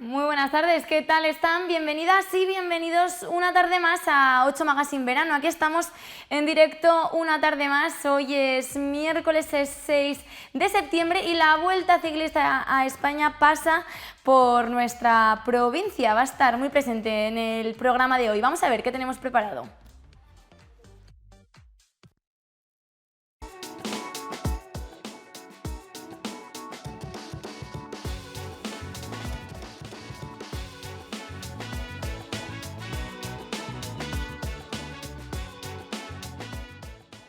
Muy buenas tardes, ¿qué tal están? Bienvenidas y bienvenidos una tarde más a 8 Magazine Verano. Aquí estamos en directo una tarde más. Hoy es miércoles 6 de septiembre y la Vuelta Ciclista a España pasa por nuestra provincia. Va a estar muy presente en el programa de hoy. Vamos a ver qué tenemos preparado.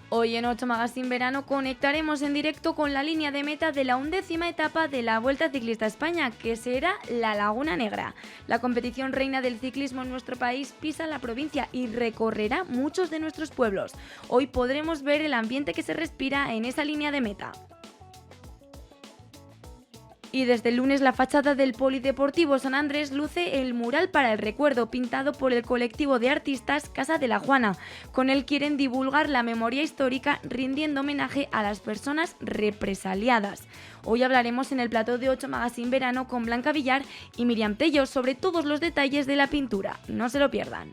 Hoy en 8 Magazine Verano conectaremos en directo con la línea de meta de la 11ª etapa de la Vuelta Ciclista a España, que será la Laguna Negra. La competición reina del ciclismo en nuestro país pisa la provincia y recorrerá muchos de nuestros pueblos. Hoy podremos ver el ambiente que se respira en esa línea de meta. Y desde el lunes la fachada del Polideportivo San Andrés luce el mural para el recuerdo pintado por el colectivo de artistas Casa de la Juana. Con él quieren divulgar la memoria histórica rindiendo homenaje a las personas represaliadas. Hoy hablaremos en el plató de 8 Magazine Verano con Blanca Villar y Miriam Tello sobre todos los detalles de la pintura. No se lo pierdan.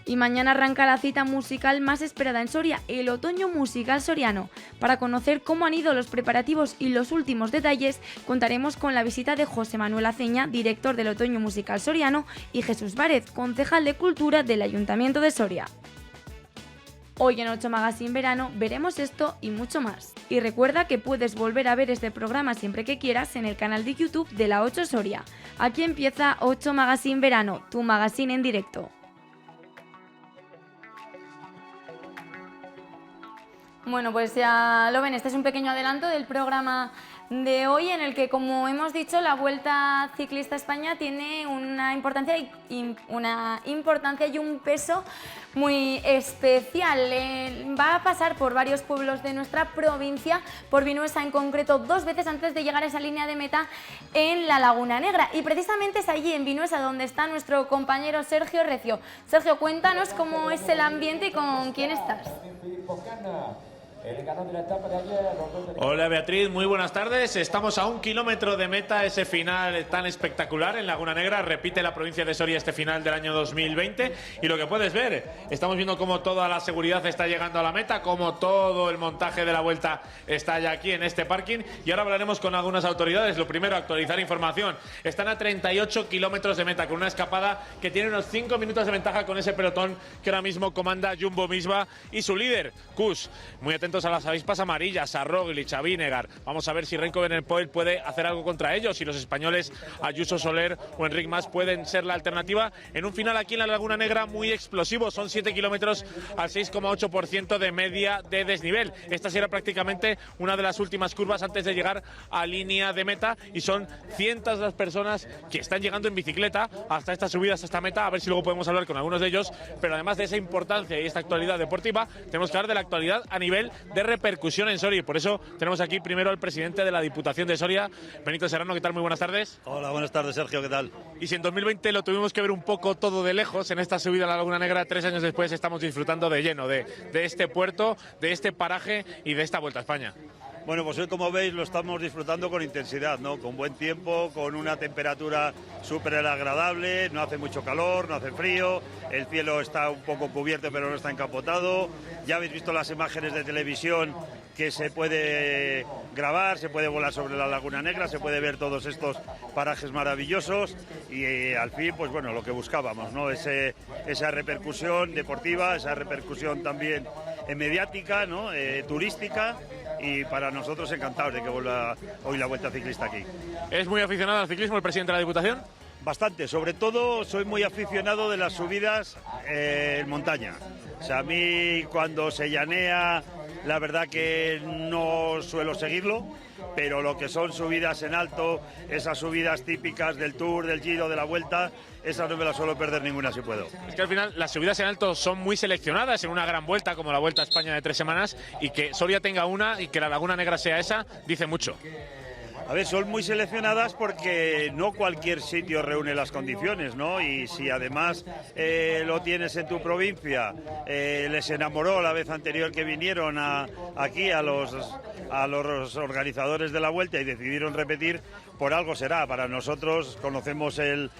Y mañana arranca la cita musical más esperada en Soria, el Otoño Musical Soriano. Para conocer cómo han ido los preparativos y los últimos detalles, contaremos con la visita de José Manuel Aceña, director del Otoño Musical Soriano, y Jesús Várez, concejal de Cultura del Ayuntamiento de Soria. Hoy en 8 Magazine Verano veremos esto y mucho más. Y recuerda que puedes volver a ver este programa siempre que quieras en el canal de YouTube de la 8 Soria. Aquí empieza 8 Magazine Verano, tu magazine en directo. Bueno, pues ya lo ven, este es un pequeño adelanto del programa de hoy en el que, como hemos dicho, la Vuelta Ciclista a España tiene una importancia y un peso muy especial. Va a pasar por varios pueblos de nuestra provincia, por Vinuesa en concreto, 2 veces antes de llegar a esa línea de meta en la Laguna Negra. Y precisamente es allí, en Vinuesa, donde está nuestro compañero Sergio Recio. Sergio, cuéntanos cómo es el ambiente y con quién estás. Hola Beatriz, muy buenas tardes. Estamos a 1 kilómetro de meta, ese final tan espectacular en Laguna Negra. Repite la provincia de Soria este final del año 2020 y lo que puedes ver, estamos viendo cómo toda la seguridad está llegando a la meta, cómo todo el montaje de la vuelta está ya aquí en este parking, y ahora hablaremos con algunas autoridades. Lo primero, actualizar información. Están a 38 kilómetros de meta con una escapada que tiene unos 5 minutos de ventaja con ese pelotón que ahora mismo comanda Jumbo-Visma y su líder, Kuss. Muy atentos a las avispas amarillas, a Roglic, a Vinegar. Vamos a ver si Renko Evenepoel puede hacer algo contra ellos, si los españoles Ayuso Soler o Enric Mas pueden ser la alternativa en un final aquí en la Laguna Negra muy explosivo. Son 7 kilómetros al 6,8% de media de desnivel. Esta será prácticamente una de las últimas curvas antes de llegar a línea de meta, y son cientos las personas que están llegando en bicicleta hasta estas subidas, a esta meta. A ver si luego podemos hablar con algunos de ellos, pero además de esa importancia y esta actualidad deportiva, tenemos que hablar de la actualidad a nivel de repercusión en Soria, y por eso tenemos aquí primero al presidente de la Diputación de Soria, Benito Serrano. ¿Qué tal? Muy buenas tardes. Hola, buenas tardes, Sergio, ¿qué tal? Y si en 2020 lo tuvimos que ver un poco todo de lejos, en esta subida a la Laguna Negra, 3 años después estamos disfrutando de lleno de este puerto, de este paraje y de esta Vuelta a España. Bueno, pues hoy, como veis, lo estamos disfrutando con intensidad, ¿no? Con buen tiempo, con una temperatura súper agradable, no hace mucho calor, no hace frío, el cielo está un poco cubierto pero no está encapotado. Ya habéis visto las imágenes de televisión que se puede grabar, se puede volar sobre la Laguna Negra, se puede ver todos estos parajes maravillosos y al fin, pues bueno, lo que buscábamos, ¿no? Esa repercusión deportiva, esa repercusión también mediática, ¿no? Turística. Y para nosotros encantados de que vuelva hoy la Vuelta Ciclista aquí. ¿Es muy aficionado al ciclismo el presidente de la Diputación? Bastante, sobre todo soy muy aficionado de las subidas en montaña. O sea, a mí cuando se llanea, la verdad que no suelo seguirlo, pero lo que son subidas en alto, esas subidas típicas del Tour, del Giro, de la Vuelta, esas no me las suelo perder ninguna si puedo. Es que al final las subidas en alto son muy seleccionadas en una gran vuelta como la Vuelta a España de 3 semanas, y que Soria tenga una y que la Laguna Negra sea esa, dice mucho. A ver, son muy seleccionadas porque no cualquier sitio reúne las condiciones, ¿no? Y si además lo tienes en tu provincia, les enamoró la vez anterior que vinieron aquí a los organizadores de la Vuelta y decidieron repetir, por algo será. Para nosotros conocemos el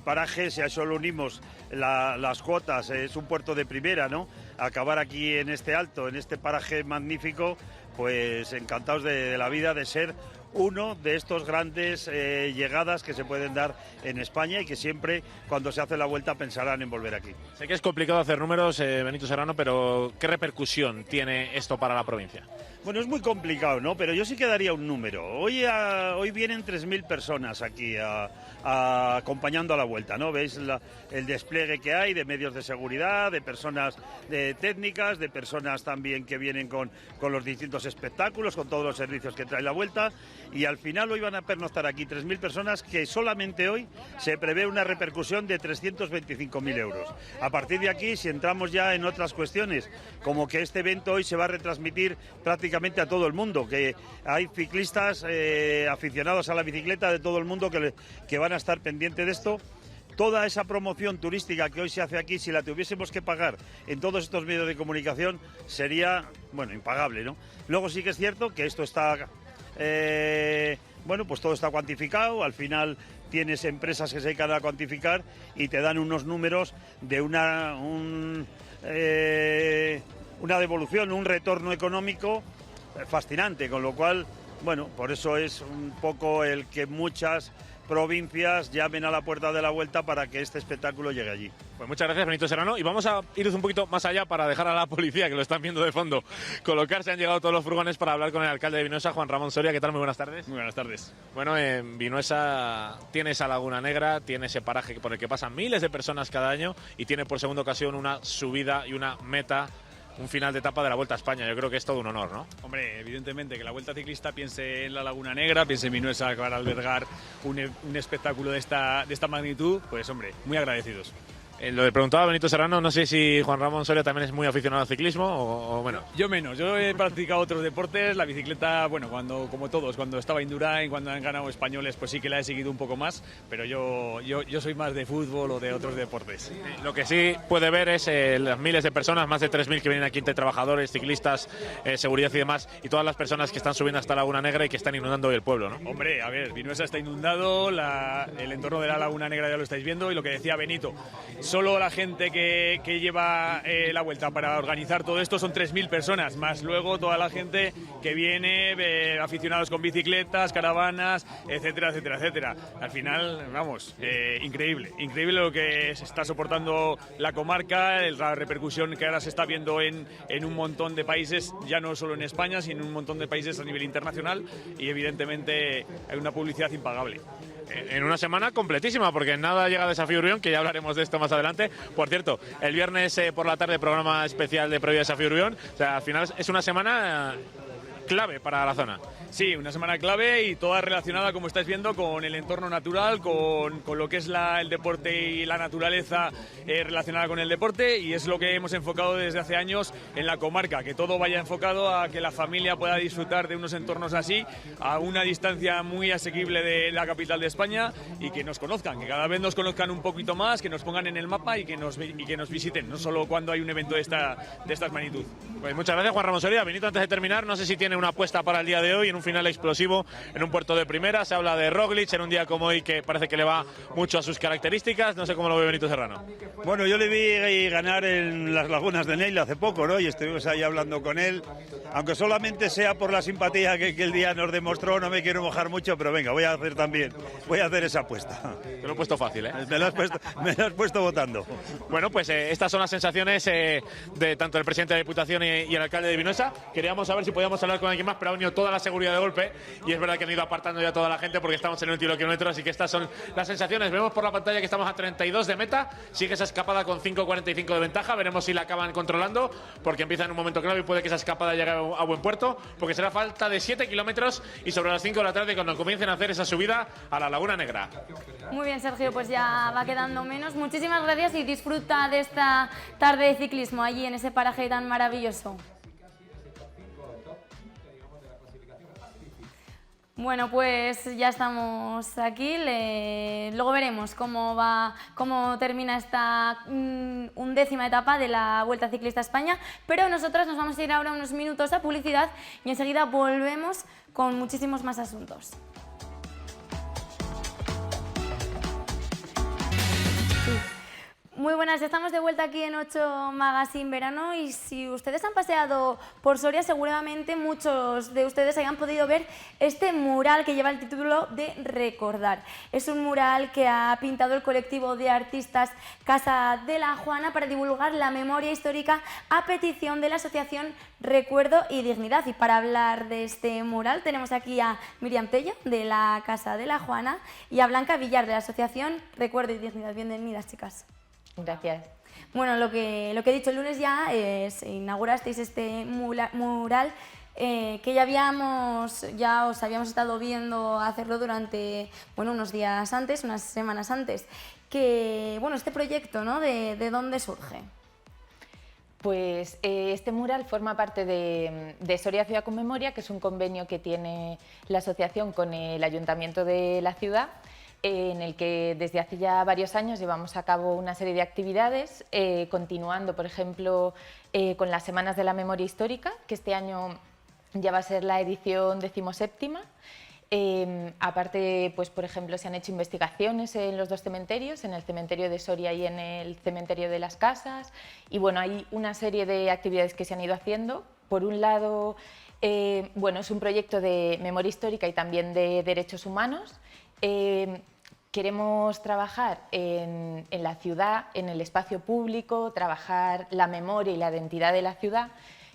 paraje, si a eso lo unimos las cuotas, es un puerto de primera, ¿no? Acabar aquí en este alto, en este paraje magnífico, pues encantados de la vida de ser uno de estos grandes llegadas que se pueden dar en España y que siempre cuando se hace la Vuelta pensarán en volver aquí. Sé que es complicado hacer números, Benito Serrano, pero ¿qué repercusión tiene esto para la provincia? Bueno, es muy complicado, ¿no? Pero yo sí que daría un número. Hoy vienen 3.000 personas aquí acompañando a la Vuelta, ¿no? Veis el despliegue que hay de medios de seguridad, de personas técnicas, de personas también que vienen con los distintos espectáculos, con todos los servicios que trae la Vuelta. Y al final hoy van a pernoctar aquí 3.000 personas, que solamente hoy se prevé una repercusión de 325.000 euros. A partir de aquí, si entramos ya en otras cuestiones, como que este evento hoy se va a retransmitir prácticamente a todo el mundo, que hay ciclistas aficionados a la bicicleta de todo el mundo que van a estar pendientes de esto. Toda esa promoción turística que hoy se hace aquí, si la tuviésemos que pagar en todos estos medios de comunicación, sería, bueno, impagable, ¿no? Luego sí que es cierto que esto está... bueno, pues todo está cuantificado. Al final tienes empresas que se dedican a cuantificar y te dan unos números de una devolución, un retorno económico fascinante, con lo cual, bueno, por eso es un poco el que muchas provincias llamen a la puerta de la Vuelta para que este espectáculo llegue allí. Pues muchas gracias, Benito Serrano, y vamos a ir un poquito más allá para dejar a la policía, que lo están viendo de fondo, colocarse. Han llegado todos los furgones para hablar con el alcalde de Vinosa, Juan Ramón Soria. ¿Qué tal? Muy buenas tardes. Muy buenas tardes. Bueno, en Vinosa tiene esa Laguna Negra, tiene ese paraje por el que pasan miles de personas cada año y tiene por segunda ocasión una subida y una meta, un final de etapa de la Vuelta a España. Yo creo que es todo un honor, ¿no? Hombre, evidentemente que la Vuelta Ciclista piense en la Laguna Negra, piense en Vinosa para albergar un espectáculo de esta magnitud, pues hombre, muy agradecidos. Lo le preguntaba a Benito Serrano, no sé si Juan Ramón Soria también es muy aficionado al ciclismo o bueno. Yo menos, yo he practicado otros deportes, la bicicleta, bueno, como todos, cuando estaba Indurain, cuando han ganado españoles, pues sí que la he seguido un poco más, pero yo soy más de fútbol o de otros deportes. Lo que sí puede ver es las miles de personas, más de 3.000 que vienen aquí entre trabajadores, ciclistas, seguridad y demás, y todas las personas que están subiendo hasta Laguna Negra y que están inundando hoy el pueblo, ¿no? Hombre, a ver, Vinosa está inundado, el entorno de la Laguna Negra ya lo estáis viendo, y lo que decía Benito, solo la gente que lleva la Vuelta para organizar todo esto son 3.000 personas, más luego toda la gente que viene, aficionados con bicicletas, caravanas, etcétera, etcétera, etcétera. Al final, vamos, increíble lo que se está soportando la comarca, la repercusión que ahora se está viendo en un montón de países, ya no solo en España, sino en un montón de países a nivel internacional, y evidentemente hay una publicidad impagable. En una semana completísima, porque en nada llega Desafío Urbión, que ya hablaremos de esto más adelante. Por cierto, el viernes por la tarde, programa especial de previa Desafío Urbión. O sea, al final es una semana clave para la zona. Sí, una semana clave y toda relacionada, como estáis viendo, con el entorno natural, con lo que es el deporte y la naturaleza relacionada con el deporte, y es lo que hemos enfocado desde hace años en la comarca, que todo vaya enfocado a que la familia pueda disfrutar de unos entornos así, a una distancia muy asequible de la capital de España, y que nos conozcan, que cada vez nos conozcan un poquito más, que nos pongan en el mapa y que nos visiten, no solo cuando hay un evento de esta magnitud. Pues muchas gracias, Juan Ramón Soria. Benito, antes de terminar, no sé si tiene una apuesta para el día de hoy en un final explosivo en un puerto de primera. Se habla de Roglic en un día como hoy, que parece que le va mucho a sus características. No sé cómo lo ve Benito Serrano. Bueno, yo le vi ganar en las lagunas de Neila hace poco, ¿no? Y estuvimos ahí hablando con él, aunque solamente sea por la simpatía que el día nos demostró. No me quiero mojar mucho, pero venga, voy a hacer esa apuesta. Te lo he puesto fácil, ¿eh? Me lo has puesto votando. Bueno, pues estas son las sensaciones de tanto el presidente de la Diputación y el alcalde de Vinosa. Queríamos saber si podíamos hablar con alguien más, pero ha venido toda la seguridad de golpe, y es verdad que han ido apartando ya toda la gente porque estamos en el último kilómetro, así que estas son las sensaciones. Vemos por la pantalla que estamos a 32 de meta, sigue esa escapada con 5.45 de ventaja, veremos si la acaban controlando, porque empieza en un momento clave y puede que esa escapada llegue a buen puerto, porque será falta de 7 kilómetros y sobre las 5 de la tarde cuando comiencen a hacer esa subida a la Laguna Negra. Muy bien, Sergio, pues ya va quedando menos. Muchísimas gracias y disfruta de esta tarde de ciclismo allí en ese paraje tan maravilloso. Bueno, pues ya estamos aquí, luego veremos cómo termina esta 11ª etapa de la Vuelta Ciclista a España, pero nosotras nos vamos a ir ahora unos minutos a publicidad y enseguida volvemos con muchísimos más asuntos. Muy buenas, ya estamos de vuelta aquí en 8 Magazine Verano y si ustedes han paseado por Soria seguramente muchos de ustedes hayan podido ver este mural que lleva el título de Recordar. Es un mural que ha pintado el colectivo de artistas Casa de la Juana para divulgar la memoria histórica a petición de la asociación Recuerdo y Dignidad. Y para hablar de este mural tenemos aquí a Miriam Tello de la Casa de la Juana y a Blanca Villar de la asociación Recuerdo y Dignidad. Bienvenidas, chicas. Gracias. Bueno, lo que he dicho el lunes ya inaugurasteis este mural que ya os habíamos estado viendo hacerlo durante unos días antes, unas semanas antes. Este proyecto, ¿no? ¿De dónde surge? Pues este mural forma parte de Soria Ciudad con Memoria, que es un convenio que tiene la asociación con el Ayuntamiento de la ciudad, en el que desde hace ya varios años llevamos a cabo una serie de actividades, continuando, por ejemplo, con las Semanas de la Memoria Histórica, que este año ya va a ser la edición 17ª. Aparte, pues, por ejemplo, se han hecho investigaciones en los 2 cementerios, en el cementerio de Soria y en el cementerio de Las Casas. Y bueno, hay una serie de actividades que se han ido haciendo. Por un lado, es un proyecto de memoria histórica y también de derechos humanos. Queremos trabajar en la ciudad, en el espacio público, trabajar la memoria y la identidad de la ciudad.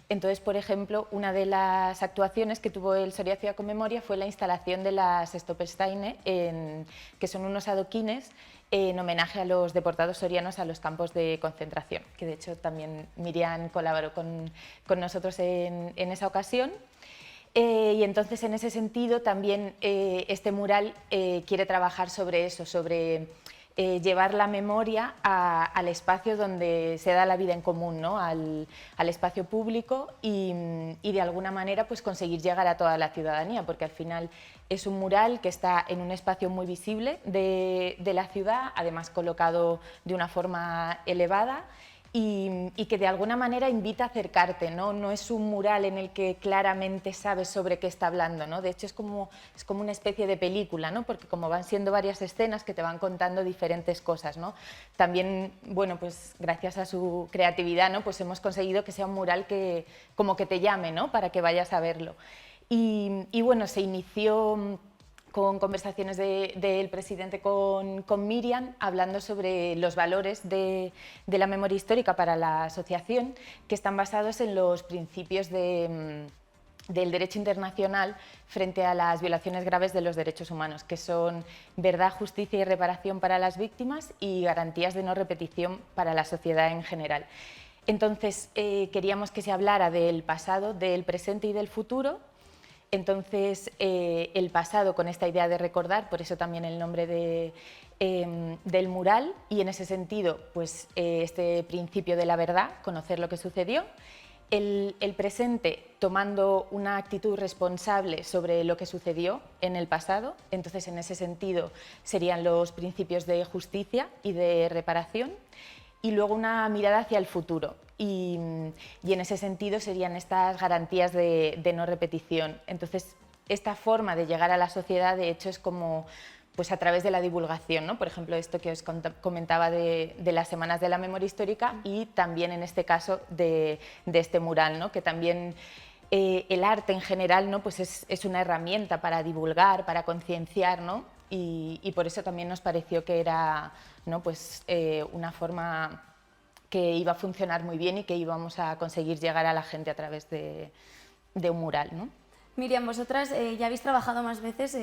Entonces, por ejemplo, una de las actuaciones que tuvo el Soria Ciudad con Memoria fue la instalación de las Stolpersteine, que son unos adoquines en homenaje a los deportados sorianos a los campos de concentración, que de hecho también Miriam colaboró con nosotros en esa ocasión. Y entonces, en ese sentido, también este mural quiere trabajar sobre eso, sobre llevar la memoria al espacio donde se da la vida en común, ¿no? al espacio público y de alguna manera pues, conseguir llegar a toda la ciudadanía, porque al final es un mural que está en un espacio muy visible de la ciudad, además colocado de una forma elevada, y que de alguna manera invita a acercarte, ¿no? No es un mural en el que claramente sabes sobre qué está hablando, ¿no? De hecho es como una especie de película, ¿no? Porque como van siendo varias escenas que te van contando diferentes cosas, ¿no? También, bueno, pues gracias a su creatividad, ¿no? Pues hemos conseguido que sea un mural que como que te llame, ¿no? Para que vayas a verlo. Y bueno, se inició con conversaciones del presidente con Miriam, hablando sobre los valores de la memoria histórica para la asociación, que están basados en los principios del derecho internacional frente a las violaciones graves de los derechos humanos, que son verdad, justicia y reparación para las víctimas y garantías de no repetición para la sociedad en general. Entonces, queríamos que se hablara del pasado, del presente y del futuro. Entonces, el pasado con esta idea de recordar, por eso también el nombre del mural, y en ese sentido, pues este principio de la verdad, conocer lo que sucedió. El presente tomando una actitud responsable sobre lo que sucedió en el pasado, entonces en ese sentido serían los principios de justicia y de reparación, y luego una mirada hacia el futuro. Y en ese sentido serían estas garantías de no repetición. Entonces, esta forma de llegar a la sociedad, de hecho, es como pues, a través de la divulgación, ¿no? Por ejemplo, esto que os comentaba de las Semanas de la Memoria Histórica y también, en este caso, de este mural, ¿no? Que también el arte en general, ¿no? Pues es una herramienta para divulgar, para concienciar, ¿no? Y por eso también nos pareció que era, ¿no? Pues, una forma que iba a funcionar muy bien y que íbamos a conseguir llegar a la gente a través de un mural, ¿no? Miriam, vosotras ya habéis trabajado más veces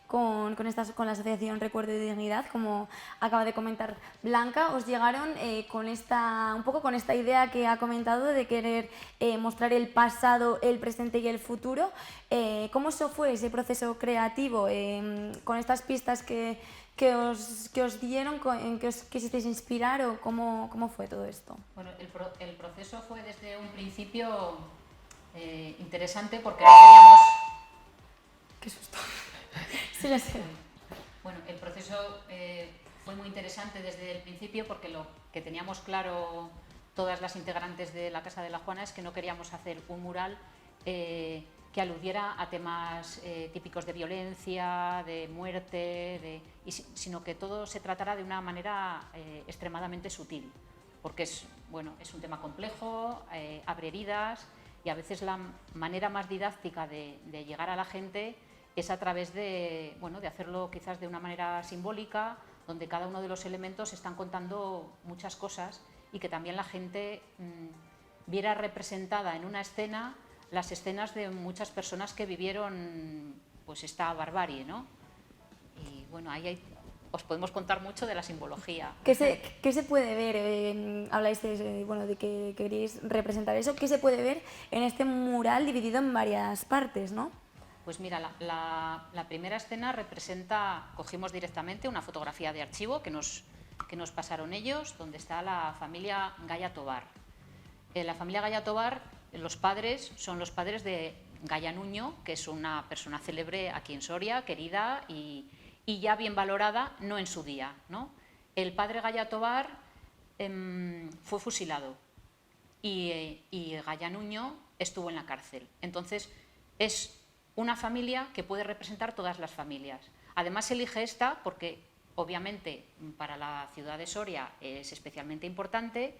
con la Asociación Recuerdo y Dignidad, como acaba de comentar Blanca. Os llegaron un poco con esta idea que ha comentado de querer mostrar el pasado, el presente y el futuro. ¿Cómo fue ese proceso creativo con estas pistas que os dieron, en que os quisisteis inspirar, o cómo fue todo esto? Bueno, el proceso fue desde un principio interesante porque no queríamos... Qué susto. Sí, lo sé. Bueno, el proceso fue muy interesante desde el principio porque lo que teníamos claro todas las integrantes de la Casa de la Juana es que no queríamos hacer un mural que aludiera a temas típicos de violencia, de muerte, sino que todo se tratara de una manera extremadamente sutil, porque es un tema complejo, abre heridas y a veces la manera más didáctica de llegar a la gente es a través de hacerlo quizás de una manera simbólica, donde cada uno de los elementos están contando muchas cosas y que también la gente viera representada en una escena las escenas de muchas personas que vivieron pues esta barbarie, ¿no? Y bueno, os podemos contar mucho de la simbología. ¿Qué se puede ver? Habláis de que queréis representar eso. ¿Qué se puede ver en este mural dividido en varias partes, ¿no? Pues mira, la primera escena cogimos directamente una fotografía de archivo que nos pasaron ellos, donde está la familia Gaya Tobar. La familia Gaya Tobar, los padres son los padres de Gaya Nuño, que es una persona célebre aquí en Soria, querida y ya bien valorada, no en su día, ¿no? El padre Gaya Tobar fue fusilado y Gaya Nuño estuvo en la cárcel. Entonces, es una familia que puede representar todas las familias. Además, se elige esta porque, obviamente, para la ciudad de Soria es especialmente importante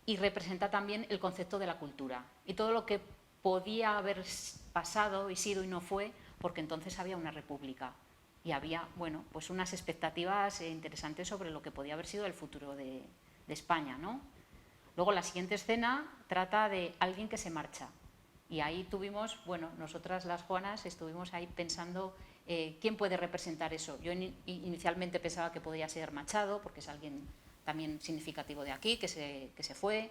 y representa también el concepto de la cultura y todo lo que podía haber pasado y sido y no fue, porque entonces había una república y había pues unas expectativas interesantes sobre lo que podía haber sido el futuro de España, ¿no? Luego, la siguiente escena trata de alguien que se marcha. Y ahí tuvimos, nosotras las Juanas estuvimos ahí pensando quién puede representar eso. Yo inicialmente pensaba que podía ser Machado, porque es alguien también significativo de aquí, que se fue,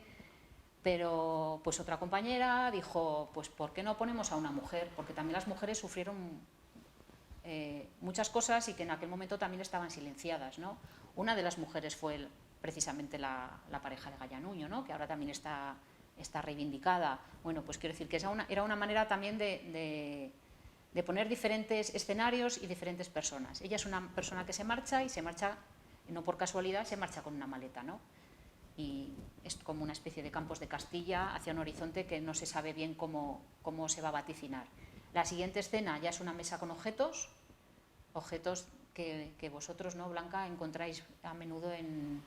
pero pues otra compañera dijo, pues ¿por qué no ponemos a una mujer? Porque también las mujeres sufrieron muchas cosas y que en aquel momento también estaban silenciadas, ¿no? Una de las mujeres fue precisamente la pareja de Gaya Nuño, ¿no? Que ahora también está reivindicada. Bueno, pues quiero decir que era una manera también de poner diferentes escenarios y diferentes personas. Ella es una persona que se marcha y se marcha, no por casualidad, se marcha con una maleta, ¿no? Y es como una especie de Campos de Castilla hacia un horizonte que no se sabe bien cómo se va a vaticinar. La siguiente escena ya es una mesa con objetos que vosotros, ¿no, Blanca, encontráis a menudo en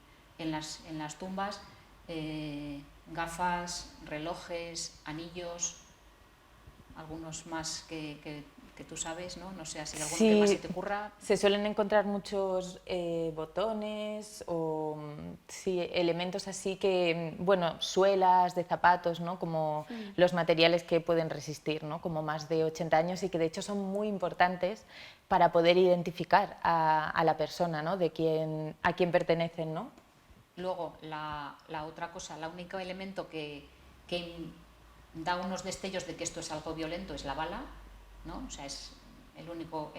las tumbas. Gafas, relojes, anillos, algunos más que tú sabes, ¿no? No sé, si alguno que más se te ocurra. Se suelen encontrar muchos botones o elementos así que, suelas de zapatos, ¿no? Como los materiales que pueden resistir, ¿no? Como más de 80 años y que de hecho son muy importantes para poder identificar a la persona, ¿no? A quién pertenecen, ¿no? Luego, la otra cosa, el único elemento que da unos destellos de que esto es algo violento es la bala, ¿no? O sea, es el único.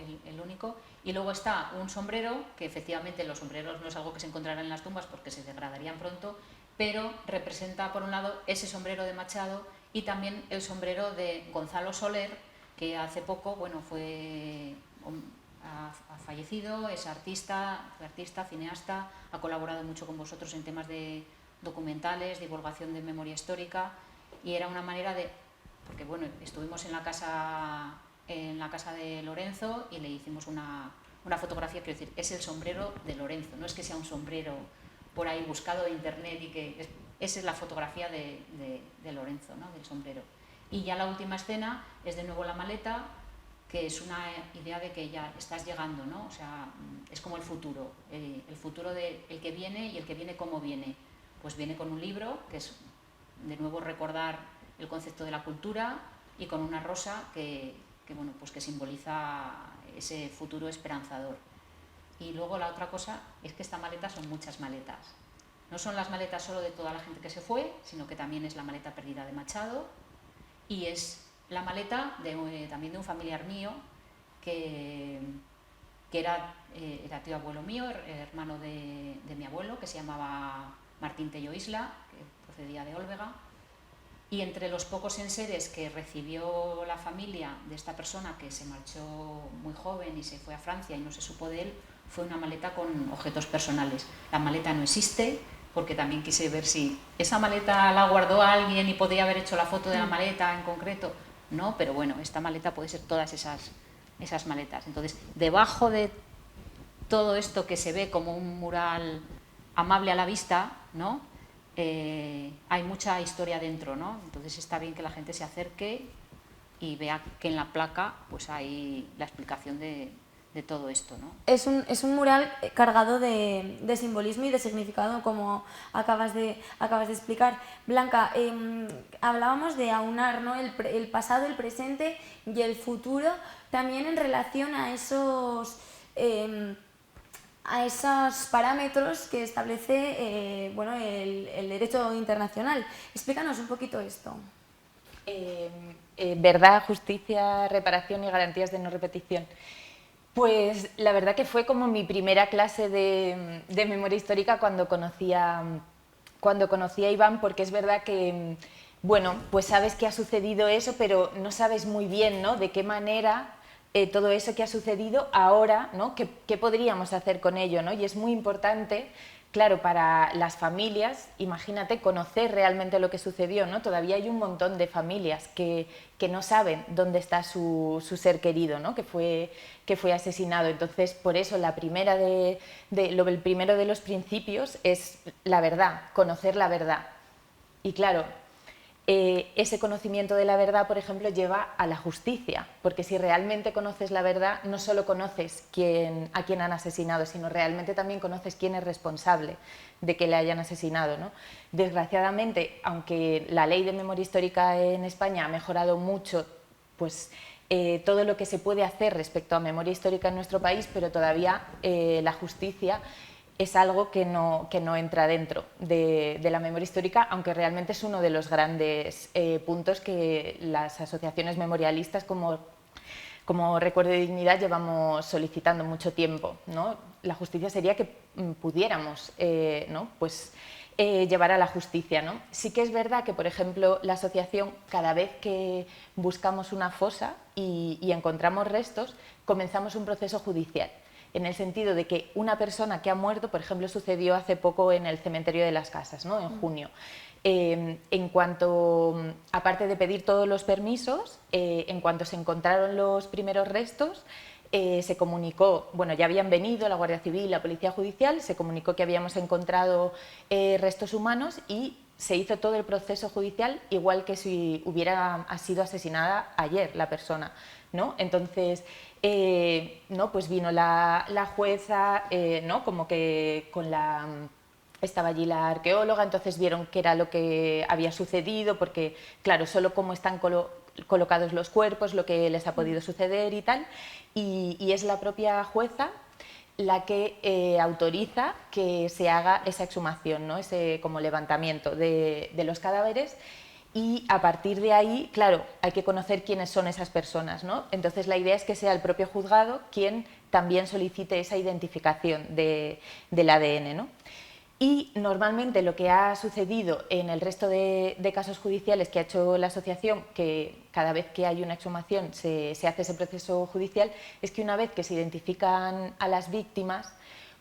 Y luego está un sombrero, que efectivamente los sombreros no es algo que se encontrará en las tumbas porque se degradarían pronto, pero representa, por un lado, ese sombrero de Machado y también el sombrero de Gonzalo Soler, que hace poco, ha fallecido, es artista, cineasta, ha colaborado mucho con vosotros en temas de documentales, divulgación de memoria histórica, y era una manera porque estuvimos en la casa de Lorenzo y le hicimos una fotografía, quiero decir, es el sombrero de Lorenzo, no es que sea un sombrero por ahí buscado de internet esa es la fotografía de Lorenzo, ¿no? Del sombrero. Y ya la última escena es de nuevo la maleta, que es una idea de que ya estás llegando, ¿no? O sea, es como el futuro de el que viene y el que viene cómo viene. Pues viene con un libro, que es de nuevo recordar el concepto de la cultura, y con una rosa que simboliza ese futuro esperanzador. Y luego la otra cosa es que esta maleta son muchas maletas. No son las maletas solo de toda la gente que se fue, sino que también es la maleta perdida de Machado y es la maleta también de un familiar mío que era tío abuelo mío, hermano de mi abuelo, que se llamaba Martín Tello Isla, que procedía de Olvega. Y entre los pocos enseres que recibió la familia de esta persona que se marchó muy joven y se fue a Francia y no se supo de él, fue una maleta con objetos personales. La maleta no existe, porque también quise ver si esa maleta la guardó alguien y podría haber hecho la foto de la maleta en concreto. No, pero bueno, esta maleta puede ser todas esas maletas. Entonces, debajo de todo esto que se ve como un mural amable a la vista, ¿no? Hay mucha historia dentro, ¿no? Entonces está bien que la gente se acerque y vea que en la placa pues hay la explicación de todo esto, ¿no? Es un mural cargado de simbolismo y de significado, como acabas de explicar. Blanca, hablábamos de aunar, ¿no?, el pasado, el presente y el futuro, también en relación a esos parámetros que establece bueno, el derecho internacional. Explícanos un poquito esto. Verdad, justicia, reparación y garantías de no repetición. Pues la verdad que fue como mi primera clase de memoria histórica cuando conocí a Iván, porque es verdad que, bueno, pues sabes que ha sucedido eso, pero no sabes muy bien, ¿no?, de qué manera todo eso que ha sucedido ahora, ¿no?, qué podríamos hacer con ello, ¿no? Y es muy importante, claro, para las familias, imagínate, conocer realmente lo que sucedió, ¿no? Todavía hay un montón de familias que no saben dónde está su ser querido, ¿no?, que fue asesinado. Entonces, por eso el primero de los principios es la verdad, conocer la verdad. Y claro, ese conocimiento de la verdad, por ejemplo, lleva a la justicia, porque si realmente conoces la verdad, no solo conoces a quién han asesinado, sino realmente también conoces quién es responsable de que le hayan asesinado, ¿no? Desgraciadamente, aunque la ley de memoria histórica en España ha mejorado mucho, pues todo lo que se puede hacer respecto a memoria histórica en nuestro país, pero todavía la justicia es algo que no entra dentro de la memoria histórica, aunque realmente es uno de los grandes puntos que las asociaciones memorialistas como Recuerdo y Dignidad llevamos solicitando mucho tiempo, ¿no? La justicia sería que pudiéramos ¿no?, pues, llevar a la justicia, ¿no? Sí que es verdad que, por ejemplo, la asociación, cada vez que buscamos una fosa y encontramos restos, comenzamos un proceso judicial, en el sentido de que una persona que ha muerto, por ejemplo, sucedió hace poco en el cementerio de las Casas, ¿no?, en junio. En cuanto, aparte de pedir todos los permisos, en cuanto se encontraron los primeros restos, se comunicó, bueno, ya habían venido la Guardia Civil, la Policía Judicial, se comunicó que habíamos encontrado restos humanos y se hizo todo el proceso judicial igual que si hubiera sido asesinada ayer la persona, ¿no? Entonces, ¿no?, pues vino la jueza, ¿no?, como que estaba allí la arqueóloga, entonces vieron qué era lo que había sucedido, porque, claro, solo cómo están colocados los cuerpos, lo que les ha podido suceder y tal, y es la propia jueza la que autoriza que se haga esa exhumación, ¿no?, ese como levantamiento de los cadáveres. Y a partir de ahí, claro, hay que conocer quiénes son esas personas, ¿no? Entonces la idea es que sea el propio juzgado quien también solicite esa identificación del ADN, ¿no? Y normalmente lo que ha sucedido en el resto de casos judiciales que ha hecho la asociación, que cada vez que hay una exhumación se hace ese proceso judicial, es que una vez que se identifican a las víctimas,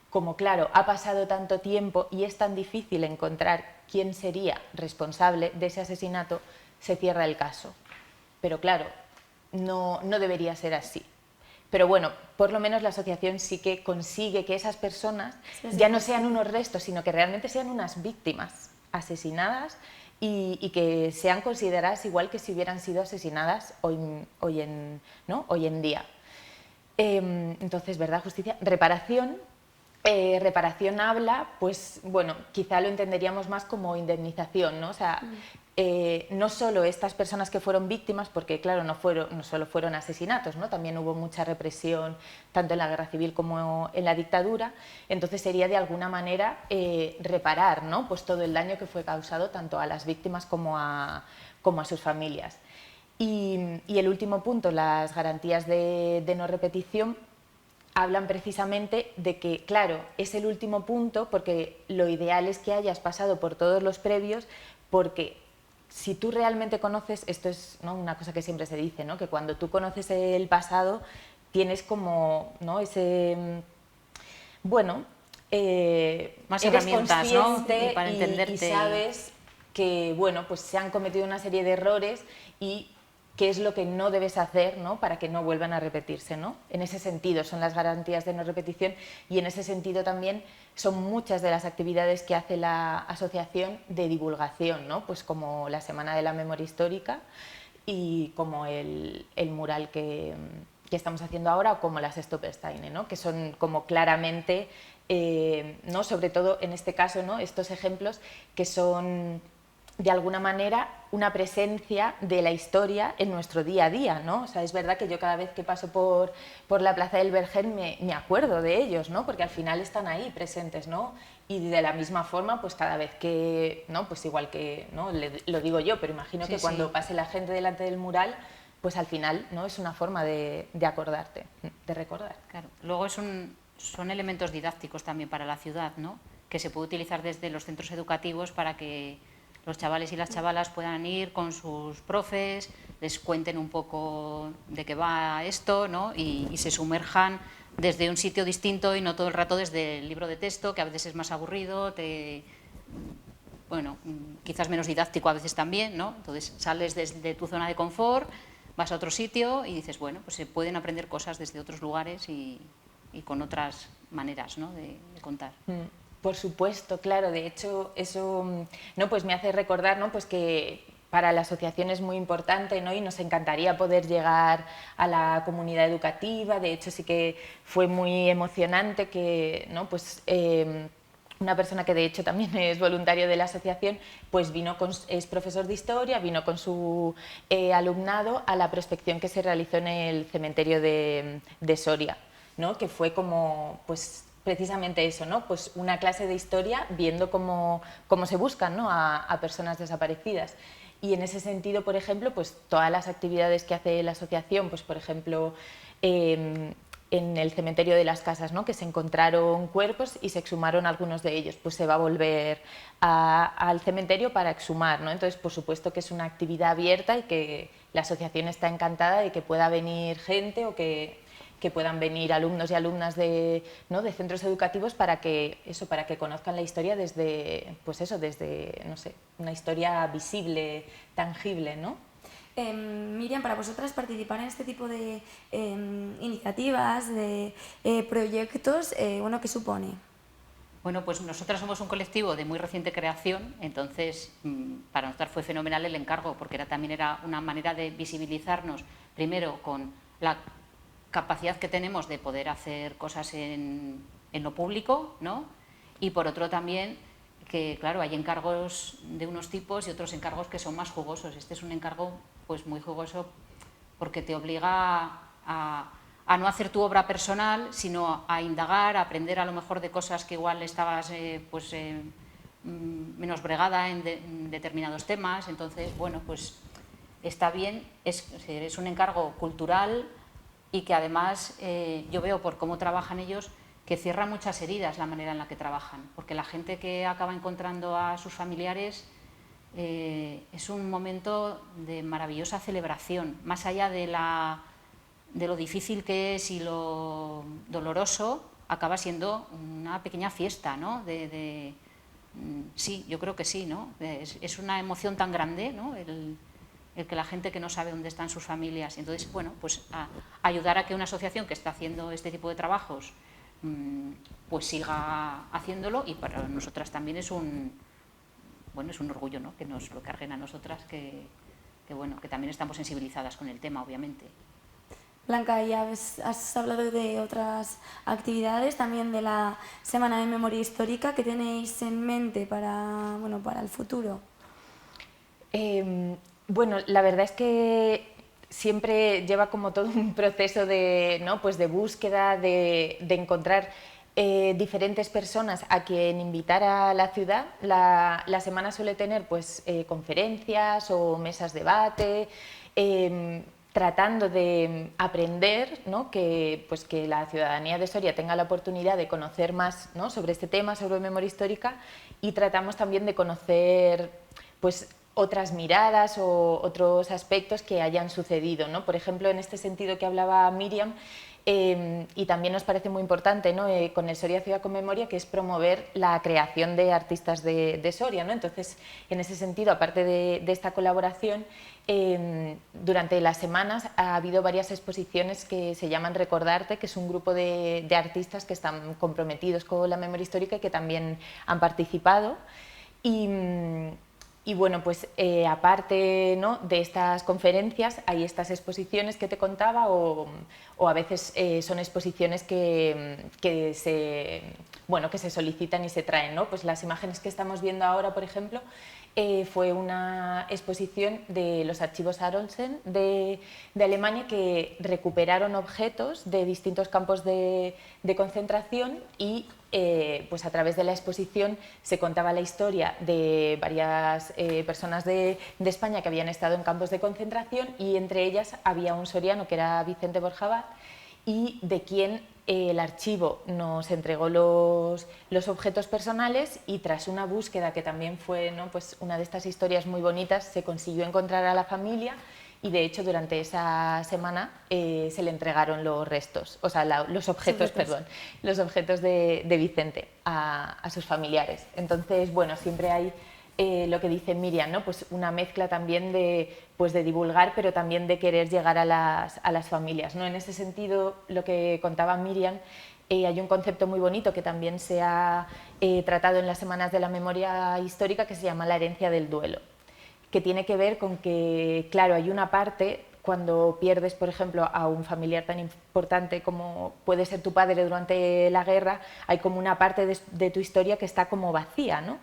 como claro, ha pasado tanto tiempo y es tan difícil encontrar quién sería responsable de ese asesinato, se cierra el caso. Pero claro, no debería ser así. Pero bueno, por lo menos la asociación sí que consigue que esas personas ya no sean unos restos, sino que realmente sean unas víctimas asesinadas y que sean consideradas igual que si hubieran sido asesinadas hoy en día. Entonces, ¿verdad? Justicia. Reparación. Reparación habla, pues bueno, quizá lo entenderíamos más como indemnización, ¿no? O sea, no solo estas personas que fueron víctimas, porque claro, no solo fueron asesinatos, ¿no? También hubo mucha represión, tanto en la guerra civil como en la dictadura, entonces sería de alguna manera reparar, ¿no?, pues todo el daño que fue causado tanto a las víctimas como a sus familias. Y el último punto, las garantías de no repetición, hablan precisamente de que, claro, es el último punto porque lo ideal es que hayas pasado por todos los previos, porque si tú realmente conoces, esto es, ¿no?, una cosa que siempre se dice, ¿no?, que cuando tú conoces el pasado tienes como, ¿no?, ese, bueno, más eres herramientas, ¿no?, consciente para entenderte. y sabes que, bueno, pues se han cometido una serie de errores y qué es lo que no debes hacer, ¿no?, para que no vuelvan a repetirse, ¿no? En ese sentido son las garantías de no repetición, y en ese sentido también son muchas de las actividades que hace la asociación de divulgación, ¿no?, pues como la Semana de la Memoria Histórica y como el mural que estamos haciendo ahora, o como las Stolpersteine, ¿no?, que son como claramente, ¿no?, sobre todo en este caso, ¿no?, estos ejemplos que son de alguna manera una presencia de la historia en nuestro día a día, ¿no? O sea, es verdad que yo cada vez que paso por la Plaza del Vergel me acuerdo de ellos, ¿no?, porque al final están ahí presentes, ¿no? Y de la misma forma, pues cada vez que, ¿no?, pues igual que, ¿no?, lo digo yo, pero imagino Sí, que cuando sí. pase la gente delante del mural, pues al final, ¿no?, es una forma de acordarte, de recordar. Claro. Luego son elementos didácticos también para la ciudad, ¿no?, que se puede utilizar desde los centros educativos para que los chavales y las chavalas puedan ir con sus profes, les cuenten un poco de qué va esto, ¿no?, y se sumerjan desde un sitio distinto y no todo el rato desde el libro de texto, que a veces es más aburrido, bueno, quizás menos didáctico a veces también, ¿no? Entonces sales desde tu zona de confort, vas a otro sitio y dices, bueno, pues se pueden aprender cosas desde otros lugares y con otras maneras, ¿no?, de contar. Por supuesto, claro. De hecho, eso, ¿no?, pues me hace recordar, ¿no?, pues que para la asociación es muy importante, ¿no?, y nos encantaría poder llegar a la comunidad educativa. De hecho, sí que fue muy emocionante que, ¿no?, pues una persona que de hecho también es voluntario de la asociación, pues es profesor de historia, vino con su alumnado a la prospección que se realizó en el cementerio de Soria, ¿no?, que fue como, pues precisamente eso, ¿no?, pues una clase de historia viendo cómo se buscan, ¿no?, a personas desaparecidas. Y en ese sentido, por ejemplo, pues todas las actividades que hace la asociación, pues por ejemplo, en el cementerio de las Casas, ¿no?, que se encontraron cuerpos y se exhumaron algunos de ellos, pues se va a volver al cementerio para exhumar, ¿no? Entonces, por supuesto que es una actividad abierta y que la asociación está encantada de que pueda venir gente o que puedan venir alumnos y alumnas de, ¿no?, de centros educativos para que conozcan la historia desde, pues eso, desde, no sé, una historia visible, tangible, ¿no? Miriam, para vosotras participar en este tipo de iniciativas, de proyectos, bueno, ¿qué supone? Bueno, pues nosotras somos un colectivo de muy reciente creación, entonces para nosotras fue fenomenal el encargo, porque también era una manera de visibilizarnos, primero con la capacidad que tenemos de poder hacer cosas en lo público, ¿no? Y por otro también que, claro, hay encargos de unos tipos y otros encargos que son más jugosos. Este es un encargo pues muy jugoso porque te obliga a no hacer tu obra personal, sino a indagar, a aprender a lo mejor de cosas que igual estabas menos bregada en determinados temas. Entonces, bueno, pues está bien, es un encargo cultural y que además yo veo por cómo trabajan ellos que cierra muchas heridas la manera en la que trabajan, porque la gente que acaba encontrando a sus familiares es un momento de maravillosa celebración, más allá de lo difícil que es y lo doloroso, acaba siendo una pequeña fiesta, ¿no? Sí, yo creo que sí, ¿no? Es una emoción tan grande, ¿no?, el que la gente que no sabe dónde están sus familias. Entonces, bueno, pues ayudar a que una asociación que está haciendo este tipo de trabajos pues siga haciéndolo, y para nosotras también es un orgullo, ¿no?, que nos lo carguen a nosotras, que también estamos sensibilizadas con el tema, obviamente. Blanca, ya has hablado de otras actividades, también de la Semana de Memoria Histórica. ¿Qué tenéis en mente para el futuro? Bueno, la verdad es que siempre lleva como todo un proceso de, ¿no?, pues de búsqueda, de encontrar diferentes personas a quien invitar a la ciudad. La semana suele tener pues conferencias o mesas de debate, tratando de aprender, ¿no?, que la ciudadanía de Soria tenga la oportunidad de conocer más, ¿no?, sobre este tema, sobre memoria histórica, y tratamos también de conocer pues otras miradas o otros aspectos que hayan sucedido, ¿no? Por ejemplo, en este sentido que hablaba Miriam, y también nos parece muy importante, ¿no? Con el Soria Ciudad con Memoria, que es promover la creación de artistas de Soria, ¿no? Entonces, en ese sentido, aparte de esta colaboración, durante las semanas ha habido varias exposiciones que se llaman Recordarte, que es un grupo de artistas que están comprometidos con la memoria histórica y que también han participado. Y bueno, pues aparte, ¿no?, de estas conferencias hay estas exposiciones que te contaba o a veces son exposiciones que se solicitan y se traen, ¿no? Pues las imágenes que estamos viendo ahora, por ejemplo, fue una exposición de los archivos Aronsen de Alemania, que recuperaron objetos de distintos campos de concentración y pues a través de la exposición se contaba la historia de varias personas de España que habían estado en campos de concentración, y entre ellas había un soriano que era Vicente Borjabat, y de quien el archivo nos entregó los objetos personales, y tras una búsqueda que también fue, ¿no?, pues una de estas historias muy bonitas, se consiguió encontrar a la familia. Y de hecho durante esa semana se le entregaron los restos, o sea, los objetos de Vicente a sus familiares. Entonces, bueno, siempre hay lo que dice Miriam, ¿no?, pues una mezcla también de divulgar, pero también de querer llegar a las familias, ¿no? En ese sentido, lo que contaba Miriam, hay un concepto muy bonito que también se ha tratado en las Semanas de la Memoria Histórica, que se llama la herencia del duelo, que tiene que ver con que, claro, hay una parte, cuando pierdes, por ejemplo, a un familiar tan importante como puede ser tu padre durante la guerra, hay como una parte de tu historia que está como vacía, ¿no?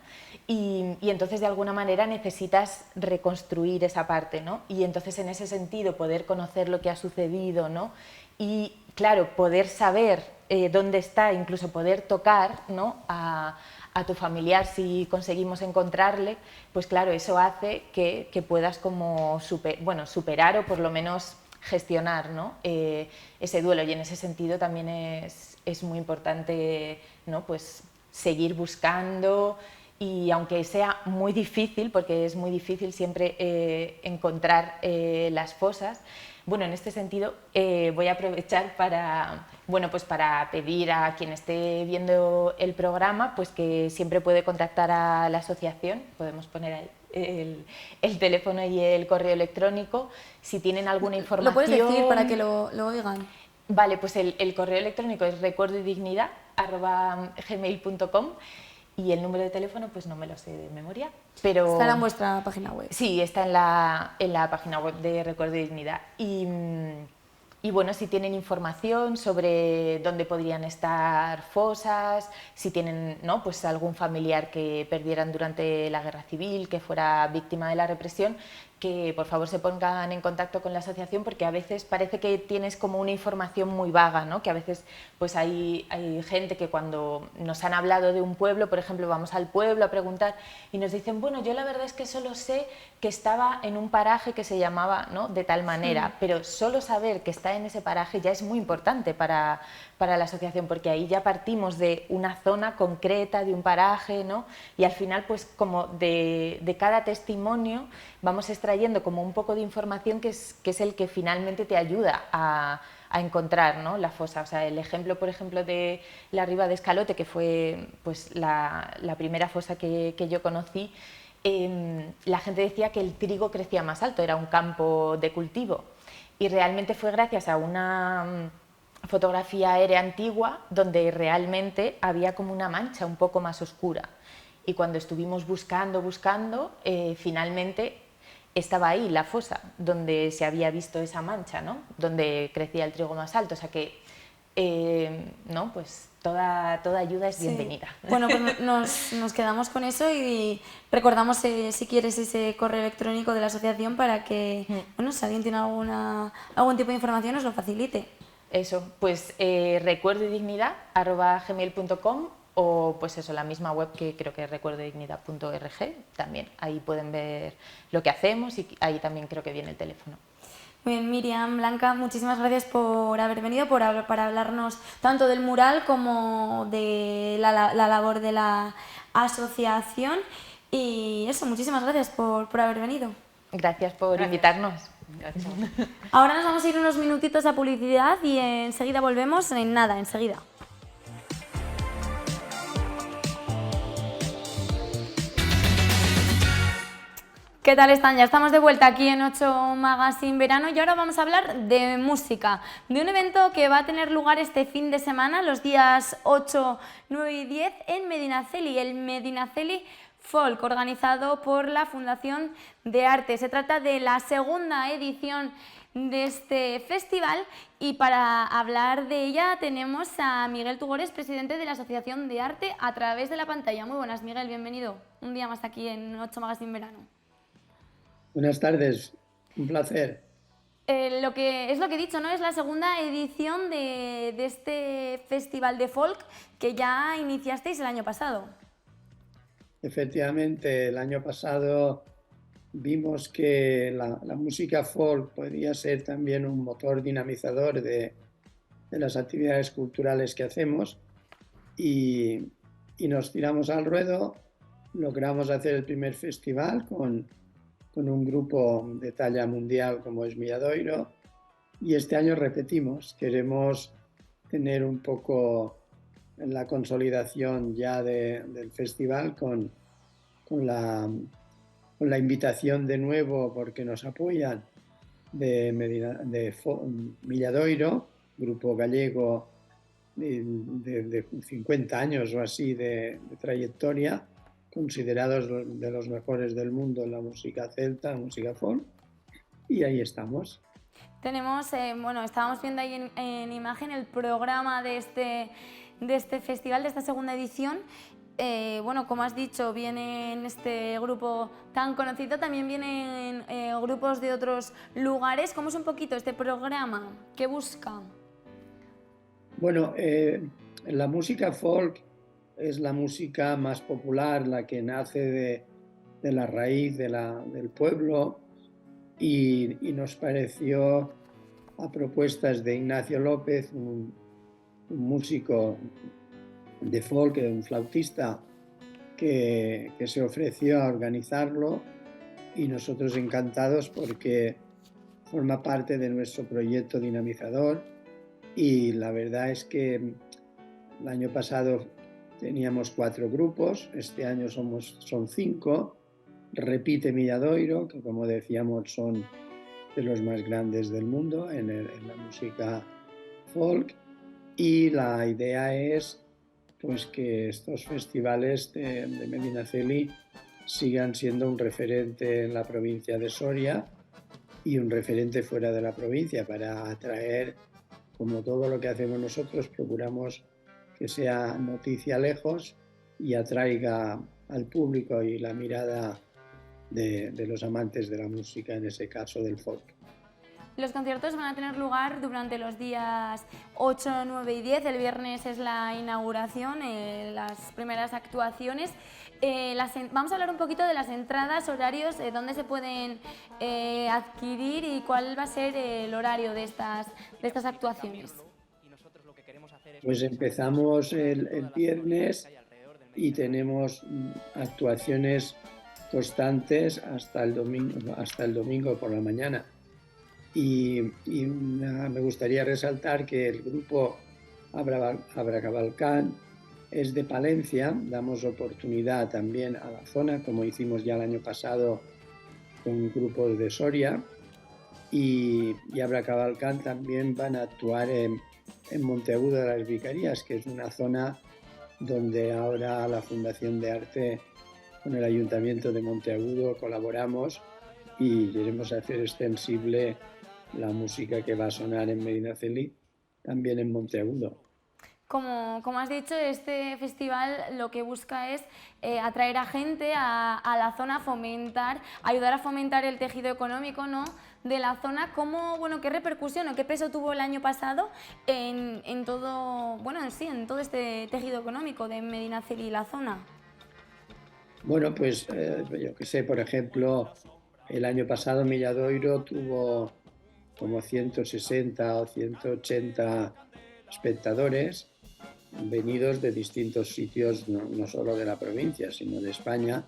Y entonces, de alguna manera, necesitas reconstruir esa parte, ¿no? Y entonces, en ese sentido, poder conocer lo que ha sucedido, ¿no? Y, claro, poder saber dónde está, incluso poder tocar, ¿no?, a tu familiar si conseguimos encontrarle, pues claro, eso hace que puedas como superar o por lo menos gestionar, ¿no?, ese duelo. Y en ese sentido también es muy importante, ¿no?, pues seguir buscando, y aunque sea muy difícil, porque es muy difícil siempre encontrar las fosas, bueno, en este sentido voy a aprovechar para pedir a quien esté viendo el programa, pues que siempre puede contactar a la asociación. Podemos poner ahí el teléfono y el correo electrónico. Si tienen alguna información... ¿Lo puedes decir para que lo oigan? Vale, pues el correo electrónico es recuerdoydignidad@gmail.com. Y el número de teléfono, pues no me lo sé de memoria, pero... Estará en vuestra página web. Sí, está en la página web de Recuerdo y Dignidad. Y bueno, si tienen información sobre dónde podrían estar fosas, si tienen, ¿no?, pues algún familiar que perdieran durante la guerra civil, que fuera víctima de la represión, que por favor se pongan en contacto con la asociación, porque a veces parece que tienes como una información muy vaga, ¿no?, que a veces pues hay gente que cuando nos han hablado de un pueblo, por ejemplo, vamos al pueblo a preguntar y nos dicen, bueno, yo la verdad es que solo sé que estaba en un paraje que se llamaba, ¿no?, de tal manera, pero solo saber que está en ese paraje ya es muy importante para la asociación, porque ahí ya partimos de una zona concreta, de un paraje, ¿no?, y al final pues como de cada testimonio vamos extrayendo como un poco de información que es el que finalmente te ayuda a encontrar, ¿no?, la fosa. O sea, el ejemplo, por ejemplo, de la Riba de Escalote, que fue pues la primera fosa que yo conocí, la gente decía que el trigo crecía más alto, era un campo de cultivo, y realmente fue gracias a una fotografía aérea antigua donde realmente había como una mancha un poco más oscura, y cuando estuvimos buscando, finalmente estaba ahí la fosa donde se había visto esa mancha, ¿no?, donde crecía el trigo más alto. O sea que ¿no?, pues toda ayuda es bienvenida. Sí. Bueno, pues nos quedamos con eso y recordamos, si quieres, ese correo electrónico de la asociación para que, bueno, si alguien tiene algún tipo de información, nos lo facilite. Eso, pues recuerdoydignidad@gmail.com, o pues eso, la misma web, que creo que es recuerdoydignidad.org, también ahí pueden ver lo que hacemos, y ahí también creo que viene el teléfono. Muy bien, Miriam, Blanca, muchísimas gracias por haber venido, para hablarnos tanto del mural como de la labor de la asociación. Y eso, muchísimas gracias por haber venido. Gracias por Gracias. invitarnos. Gracias. Ahora nos vamos a ir unos minutitos a publicidad y enseguida volvemos, en nada, enseguida. ¿Qué tal están? Ya estamos de vuelta aquí en 8 Magazine Verano y ahora vamos a hablar de música, de un evento que va a tener lugar este fin de semana, los días 8, 9 y 10 en Medinaceli, el Medinaceli Folk, organizado por la Fundación de Arte. Se trata de la segunda edición de este festival y para hablar de ella tenemos a Miguel Tugores, presidente de la Asociación de Arte, a través de la pantalla. Muy buenas, Miguel, bienvenido un día más aquí en 8 Magazine Verano. Buenas tardes, un placer. Lo que he dicho, ¿no? Es la segunda edición de este festival de folk que ya iniciasteis el año pasado. Efectivamente, el año pasado vimos que la música folk podría ser también un motor dinamizador de las actividades culturales que hacemos y nos tiramos al ruedo, logramos hacer el primer festival con un grupo de talla mundial como es Milladoiro y este año repetimos, queremos tener un poco la consolidación ya del festival con la invitación de nuevo porque nos apoyan de Milladoiro, grupo gallego de 50 años o así de trayectoria, considerados de los mejores del mundo en la música celta, música folk, y ahí estamos. Tenemos, estábamos viendo ahí en imagen el programa de este festival, de esta segunda edición. Como has dicho, viene en este grupo tan conocido, también vienen grupos de otros lugares. ¿Cómo es un poquito este programa? ¿Qué busca? Bueno, la música folk es la música más popular, la que nace de la raíz del pueblo y nos pareció, a propuestas de Ignacio López, un músico de folk, un flautista que se ofreció a organizarlo y nosotros encantados porque forma parte de nuestro proyecto dinamizador y la verdad es que el año pasado teníamos 4 grupos, este año son 5, repite Milladoiro, que como decíamos son de los más grandes del mundo en la música folk y la idea es pues que estos festivales de Medinaceli sigan siendo un referente en la provincia de Soria y un referente fuera de la provincia para atraer, como todo lo que hacemos nosotros, procuramos que sea noticia lejos y atraiga al público y la mirada de los amantes de la música, en ese caso del folk. Los conciertos van a tener lugar durante los días 8, 9 y 10. El viernes es la inauguración, las primeras actuaciones. Vamos a hablar un poquito de las entradas, horarios, dónde se pueden adquirir y cuál va a ser el horario de estas actuaciones. Pues empezamos el viernes y tenemos actuaciones constantes hasta el domingo por la mañana. Y me gustaría resaltar que el grupo Abracabalcán es de Palencia, damos oportunidad también a la zona, como hicimos ya el año pasado con grupos de Soria, y Abracabalcán también van a actuar en Monteagudo de las Vicarías, que es una zona donde ahora la Fundación de Arte con el Ayuntamiento de Monteagudo colaboramos y queremos hacer extensible la música que va a sonar en Medinaceli también en Monteagudo. Como has dicho, este festival lo que busca es atraer a gente a la zona, ayudar a fomentar el tejido económico, ¿no?, de la zona. ¿Qué repercusión o qué peso tuvo el año pasado en todo este tejido económico de Medinaceli y la zona? Bueno, pues yo que sé, por ejemplo, el año pasado Milladoiro tuvo como 160 o 180 espectadores venidos de distintos sitios, no solo de la provincia, sino de España,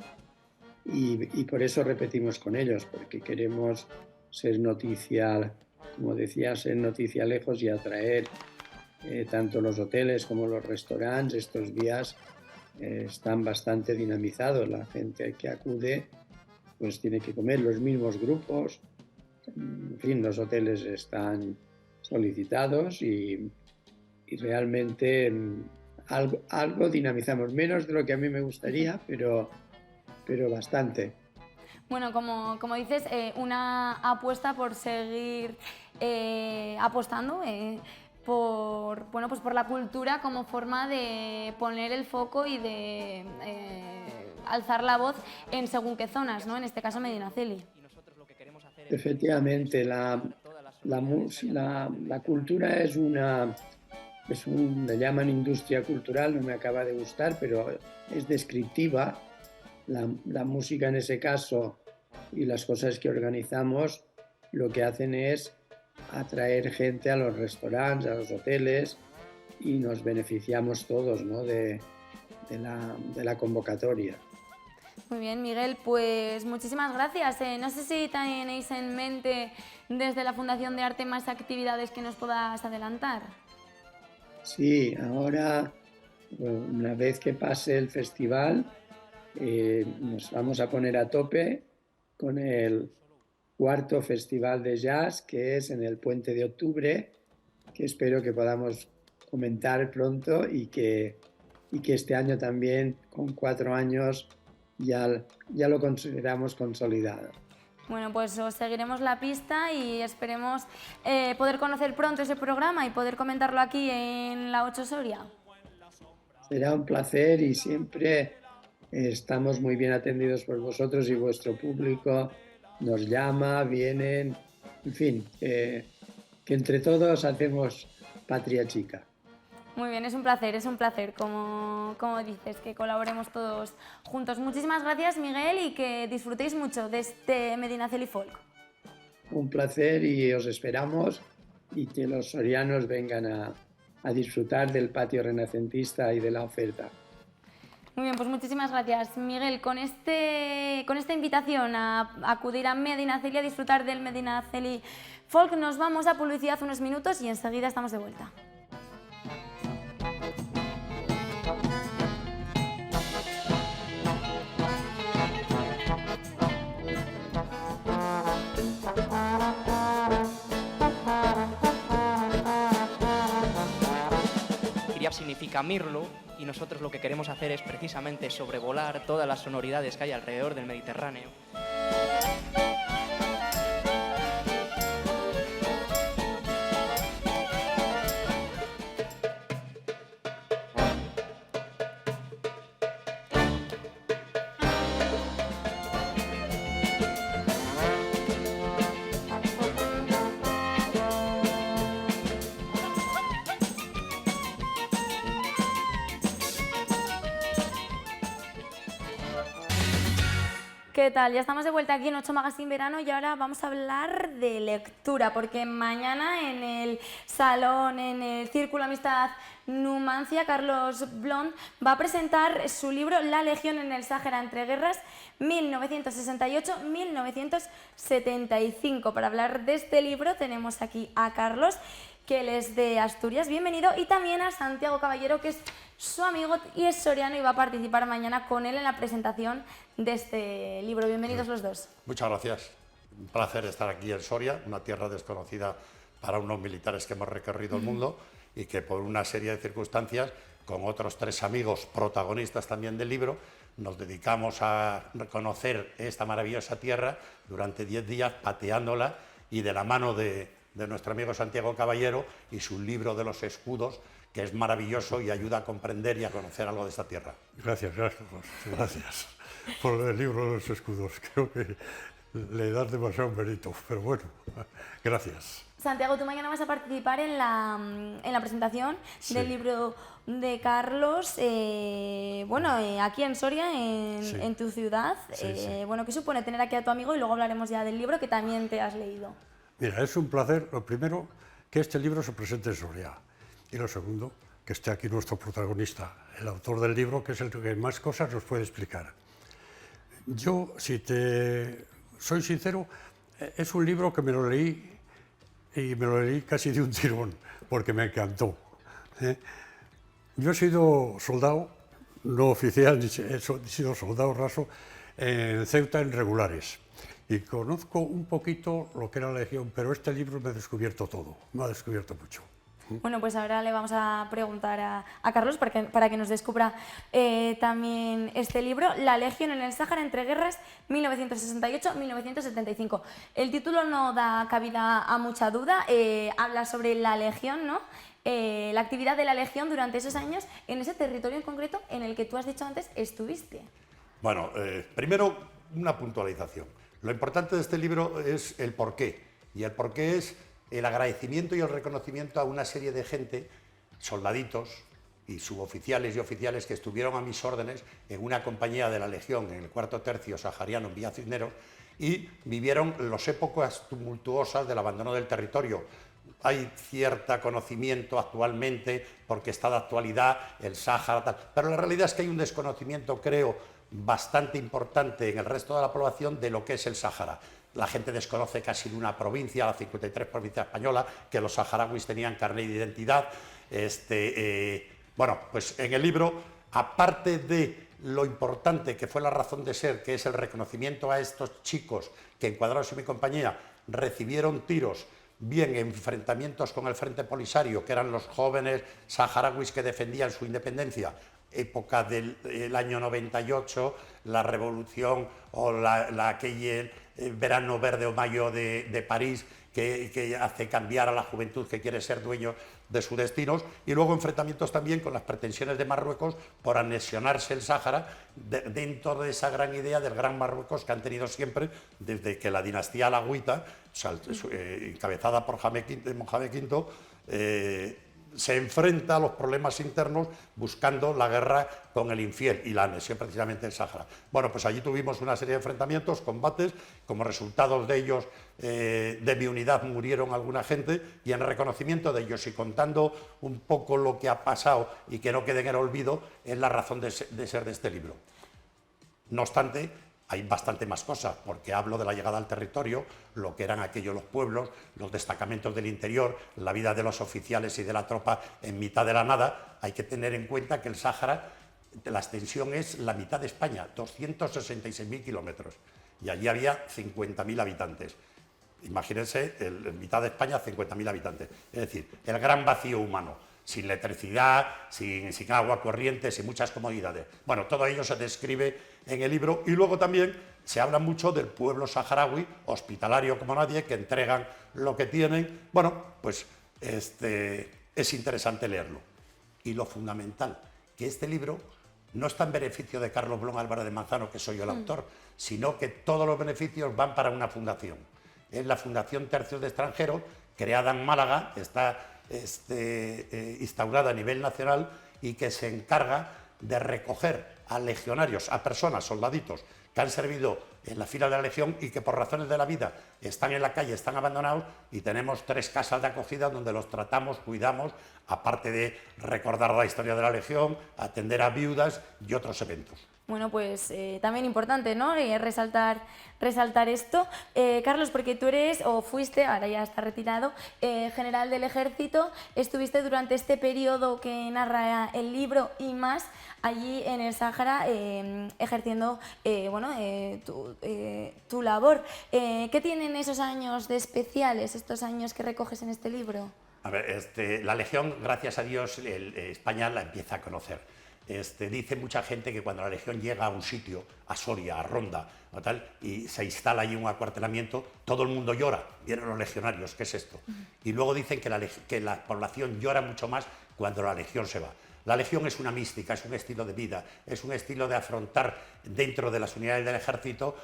y por eso repetimos con ellos, porque queremos ser noticia, como decía, ser noticia lejos y atraer tanto los hoteles como los restaurantes. Estos días están bastante dinamizados, la gente que acude pues tiene que comer los mismos grupos, en fin, los hoteles están solicitados y realmente algo dinamizamos, menos de lo que a mí me gustaría, pero bastante. Bueno, como dices, una apuesta por seguir apostando por la cultura como forma de poner el foco y de alzar la voz en según qué zonas, ¿no? En este caso Medinaceli. Efectivamente, la cultura le llaman industria cultural, no me acaba de gustar, pero es descriptiva. La música en ese caso y las cosas que organizamos lo que hacen es atraer gente a los restaurantes, a los hoteles, y nos beneficiamos todos, ¿no?, de la convocatoria. Muy bien, Miguel, pues muchísimas gracias. No sé si tenéis en mente desde la Fundación de Arte más actividades que nos puedas adelantar. Sí, ahora, una vez que pase el festival, nos vamos a poner a tope con el 4º Festival de Jazz, que es en el Puente de Octubre, que espero que podamos comentar pronto y que este año también, con 4 años, ya lo consideramos consolidado. Bueno, pues os seguiremos la pista y esperemos poder conocer pronto ese programa y poder comentarlo aquí en La 8 Soria. Será un placer y siempre estamos muy bien atendidos por vosotros y vuestro público. Nos llama, vienen, en fin, que entre todos hacemos patria chica. Muy bien, es un placer, como dices, que colaboremos todos juntos. Muchísimas gracias, Miguel, y que disfrutéis mucho de este Medinaceli Folk. Un placer y os esperamos, y que los sorianos vengan a disfrutar del patio renacentista y de la oferta. Muy bien, pues muchísimas gracias, Miguel. Con esta invitación a acudir a Medinaceli a disfrutar del Medinaceli Folk, nos vamos a publicidad unos minutos y enseguida estamos de vuelta. Kiriab significa mirlo y nosotros lo que queremos hacer es precisamente sobrevolar todas las sonoridades que hay alrededor del Mediterráneo. ¿Qué tal? Ya estamos de vuelta aquí en 8 Magazine Verano y ahora vamos a hablar de lectura, porque mañana en el salón, en el Círculo Amistad Numancia, Carlos Blond va a presentar su libro La Legión en el Sáhara entre guerras 1968-1975. Para hablar de este libro tenemos aquí a Carlos, que él es de Asturias, bienvenido, y también a Santiago Caballero, que es su amigo y es soriano y va a participar mañana con él en la presentación de este libro. Bienvenidos los dos. Muchas gracias. Un placer estar aquí en Soria, una tierra desconocida para unos militares que hemos recorrido el mundo y que por una serie de circunstancias, con otros 3 amigos protagonistas también del libro, nos dedicamos a conocer esta maravillosa tierra durante 10 días, pateándola, y de la mano de nuestro amigo Santiago Caballero y su libro de los escudos, que es maravilloso y ayuda a comprender y a conocer algo de esta tierra. Gracias por el libro de los escudos. Creo que le das demasiado mérito, pero bueno, gracias. Santiago, tú mañana vas a participar en la presentación del libro de Carlos, aquí en Soria, en tu ciudad. Bueno, ¿qué supone tener aquí a tu amigo? Y luego hablaremos ya del libro que también te has leído. Mira, es un placer, lo primero, que este libro se presente en Soria. Y lo segundo, que esté aquí nuestro protagonista, el autor del libro, que es el que más cosas nos puede explicar. Yo, si te soy sincero, es un libro que me lo leí y me lo leí casi de un tirón, porque me encantó. Yo he sido soldado, no oficial, he sido soldado raso en Ceuta en regulares. Y conozco un poquito lo que era la Legión, pero este libro me ha descubierto todo, me ha descubierto mucho. Bueno, pues ahora le vamos a preguntar a Carlos para que nos descubra también este libro, La Legión en el Sáhara entre guerras 1968-1975. El título no da cabida a mucha duda, habla sobre la Legión, ¿no? La actividad de la Legión durante esos años en ese territorio en concreto en el que tú has dicho antes estuviste. Bueno, primero una puntualización. Lo importante de este libro es el porqué, y el porqué es el agradecimiento y el reconocimiento a una serie de gente, soldaditos y suboficiales y oficiales que estuvieron a mis órdenes en una compañía de la Legión en el 4º Tercio Sahariano en Villa Cisneros y vivieron las épocas tumultuosas del abandono del territorio. Hay cierto conocimiento actualmente, porque está de actualidad el Sáhara, tal, pero la realidad es que hay un desconocimiento, creo, bastante importante en el resto de la población de lo que es el Sáhara. La gente desconoce casi de una provincia, la 53 provincia española, que los saharauis tenían carnet de identidad. Bueno, pues en el libro, aparte de lo importante que fue la razón de ser, que es el reconocimiento a estos chicos que, encuadrados en mi compañía, recibieron tiros, bien en enfrentamientos con el Frente Polisario, que eran los jóvenes saharauis que defendían su independencia, época del año 98, la revolución o aquel verano verde o mayo de París que hace cambiar a la juventud que quiere ser dueño de sus destinos, y luego enfrentamientos también con las pretensiones de Marruecos por anexionarse el Sáhara dentro de esa gran idea del Gran Marruecos que han tenido siempre desde que la dinastía alagüita, encabezada por Mohamed V, se enfrenta a los problemas internos buscando la guerra con el infiel y la anexión precisamente del Sáhara. Bueno, pues allí tuvimos una serie de enfrentamientos, combates, como resultado de ellos, de mi unidad murieron alguna gente, y en reconocimiento de ellos y contando un poco lo que ha pasado y que no quede en el olvido, es la razón de ser de este libro. No obstante, hay bastante más cosas, porque hablo de la llegada al territorio, lo que eran aquellos los pueblos, los destacamentos del interior, la vida de los oficiales y de la tropa en mitad de la nada. Hay que tener en cuenta que el Sáhara, la extensión es la mitad de España, 266.000 kilómetros, y allí había 50.000 habitantes. Imagínense, en mitad de España, 50.000 habitantes. Es decir, el gran vacío humano, sin electricidad, sin agua corriente, sin muchas comodidades. Bueno, todo ello se describe en el libro, y luego también se habla mucho del pueblo saharaui, hospitalario como nadie, que entregan lo que tienen. Bueno, pues es interesante leerlo. Y lo fundamental, que este libro no está en beneficio de Carlos Blon Álvarez de Manzano, que soy yo el autor, sino que todos los beneficios van para una fundación. Es la Fundación Tercios de Extranjeros, creada en Málaga, está instaurada a nivel nacional, y que se encarga de recoger a legionarios, a personas, soldaditos, que han servido en la fila de la Legión y que por razones de la vida están en la calle, están abandonados, y tenemos 3 casas de acogida donde los tratamos, cuidamos, aparte de recordar la historia de la Legión, atender a viudas y otros eventos. Bueno, pues también importante, ¿no? Resaltar esto. Carlos, porque tú eres, o fuiste, ahora ya está retirado, general del Ejército, estuviste durante este periodo que narra el libro y más allí en el Sáhara ejerciendo tu labor. ¿Qué tienen esos años de especiales, estos años que recoges en este libro? A ver, la Legión, gracias a Dios, España la empieza a conocer. Dice mucha gente que cuando la Legión llega a un sitio, a Soria, a Ronda, o tal, y se instala allí un acuartelamiento, todo el mundo llora, vienen los legionarios, ¿qué es esto? Y luego dicen que la población llora mucho más cuando la Legión se va. La Legión es una mística, es un estilo de vida, es un estilo de afrontar dentro de las unidades del Ejército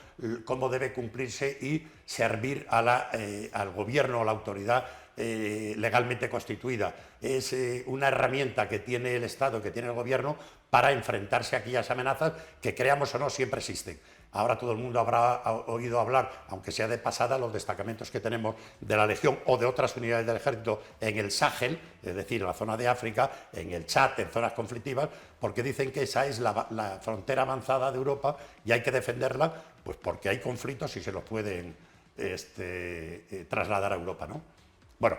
cómo debe cumplirse y servir al gobierno o la autoridad legalmente constituida, es una herramienta que tiene el Estado, que tiene el Gobierno para enfrentarse a aquellas amenazas que, creamos o no, siempre existen. Ahora todo el mundo habrá oído hablar, aunque sea de pasada, los destacamentos que tenemos de la Legión o de otras unidades del Ejército en el Sahel, es decir, en la zona de África, en el Chad, en zonas conflictivas, porque dicen que esa es la frontera avanzada de Europa y hay que defenderla, pues porque hay conflictos y se los pueden trasladar a Europa, ¿no? Bueno,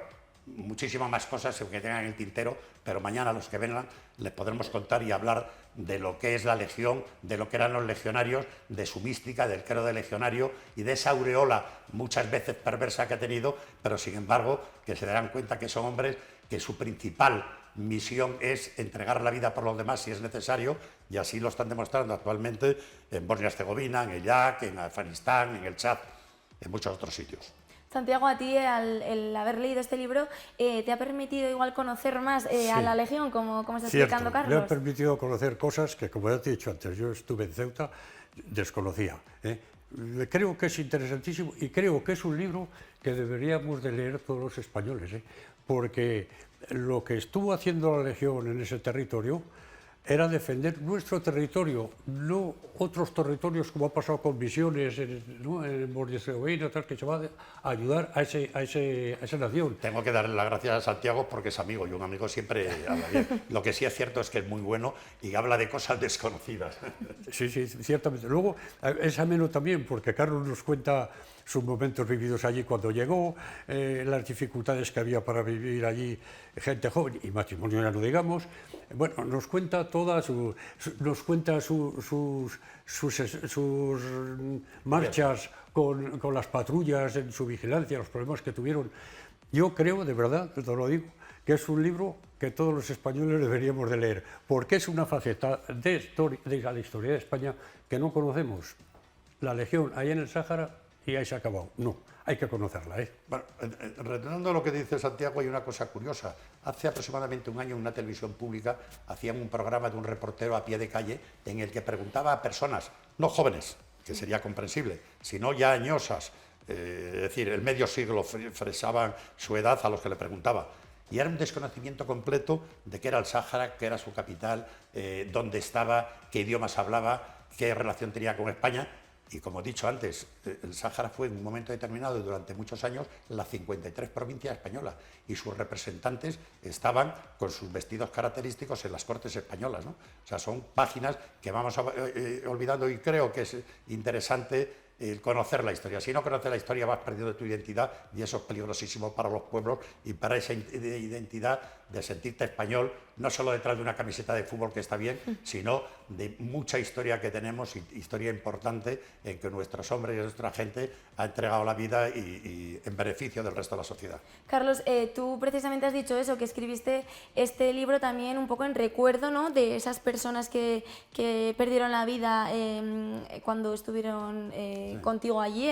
muchísimas más cosas que tengan en el tintero, pero mañana los que vengan les podremos contar y hablar de lo que es la Legión, de lo que eran los legionarios, de su mística, del credo de legionario y de esa aureola muchas veces perversa que ha tenido, pero sin embargo que se darán cuenta que son hombres que su principal misión es entregar la vida por los demás si es necesario, y así lo están demostrando actualmente en Bosnia-Herzegovina, en Irak, en Afganistán, en el Chad, en muchos otros sitios. Santiago, a ti el haber leído este libro te ha permitido igual conocer más a la Legión, como está explicando Carlos. Me ha permitido conocer cosas que, como ya te he dicho antes, yo estuve en Ceuta, desconocía. Creo que es interesantísimo y creo que es un libro que deberíamos de leer todos los españoles, porque lo que estuvo haciendo la Legión en ese territorio era defender nuestro territorio, no otros territorios como ha pasado con Misiones en Bosnia-Herzegovina, que se va a ayudar a esa nación. Tengo que darle las gracias a Santiago porque es amigo y un amigo siempre habla bien. Lo que sí es cierto es que es muy bueno y habla de cosas desconocidas. Sí, ciertamente. Luego es ameno también porque Carlos nos cuenta sus momentos vividos allí cuando llegó, las dificultades que había para vivir allí gente joven y matrimonio, ya no digamos. Bueno, nos cuenta sus marchas con las patrullas en su vigilancia, los problemas que tuvieron. Yo creo, de verdad, te lo digo, que es un libro que todos los españoles deberíamos de leer, porque es una faceta de la historia de España que no conocemos. La Legión ahí en el Sáhara y ahí se ha acabado. No, hay que conocerla. Bueno, retomando lo que dice Santiago, hay una cosa curiosa. Hace aproximadamente un año en una televisión pública hacían un programa de un reportero a pie de calle en el que preguntaba a personas, no jóvenes, que sería comprensible, sino ya añosas, es decir, el medio siglo fresaban su edad a los que le preguntaba. Y era un desconocimiento completo de qué era el Sáhara, qué era su capital, dónde estaba, qué idiomas hablaba, qué relación tenía con España. Y como he dicho antes, el Sáhara fue en un momento determinado y durante muchos años las 53 provincias españolas y sus representantes estaban con sus vestidos característicos en las Cortes españolas, ¿no? O sea, son páginas que vamos olvidando y creo que es interesante conocer la historia. Si no conoces la historia vas perdiendo tu identidad y eso es peligrosísimo para los pueblos y para esa identidad de sentirte español, no solo detrás de una camiseta de fútbol que está bien, sino de mucha historia que tenemos, historia importante en que nuestros hombres y nuestra gente ha entregado la vida y en beneficio del resto de la sociedad. Carlos, tú precisamente has dicho eso, que escribiste este libro también un poco en recuerdo, ¿no?, de esas personas que perdieron la vida cuando estuvieron contigo allí,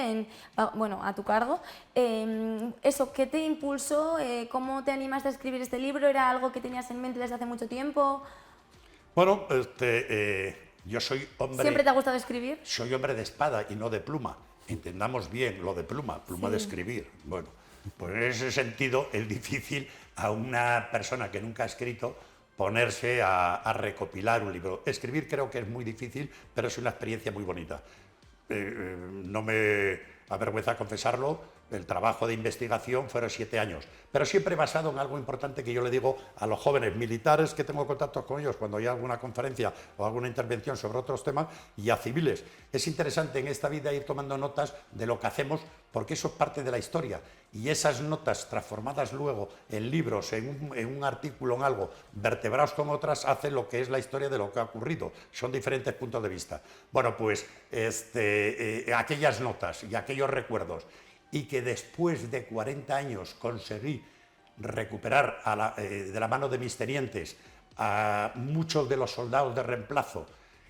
a tu cargo. Eso, ¿qué te impulsó? ¿Cómo te animaste a escribir este libro? ¿Era algo que tenías en mente desde hace mucho tiempo? Bueno, yo soy hombre... ¿Siempre te ha gustado escribir? Soy hombre de espada y no de pluma. Entendamos bien lo de pluma de escribir. Bueno, pues en ese sentido es difícil a una persona que nunca ha escrito ponerse a recopilar un libro. Escribir creo que es muy difícil, pero es una experiencia muy bonita. No me avergüenza confesarlo, el trabajo de investigación fueron 7 años, pero siempre basado en algo importante que yo le digo a los jóvenes militares que tengo contactos con ellos cuando hay alguna conferencia o alguna intervención sobre otros temas, y a civiles. Es interesante en esta vida ir tomando notas de lo que hacemos porque eso es parte de la historia y esas notas transformadas luego en libros, en un artículo, en algo, vertebrados con otras, hacen lo que es la historia de lo que ha ocurrido. Son diferentes puntos de vista. Bueno, pues aquellas notas y aquellos recuerdos, y que después de 40 años conseguí recuperar de la mano de mis tenientes a muchos de los soldados de reemplazo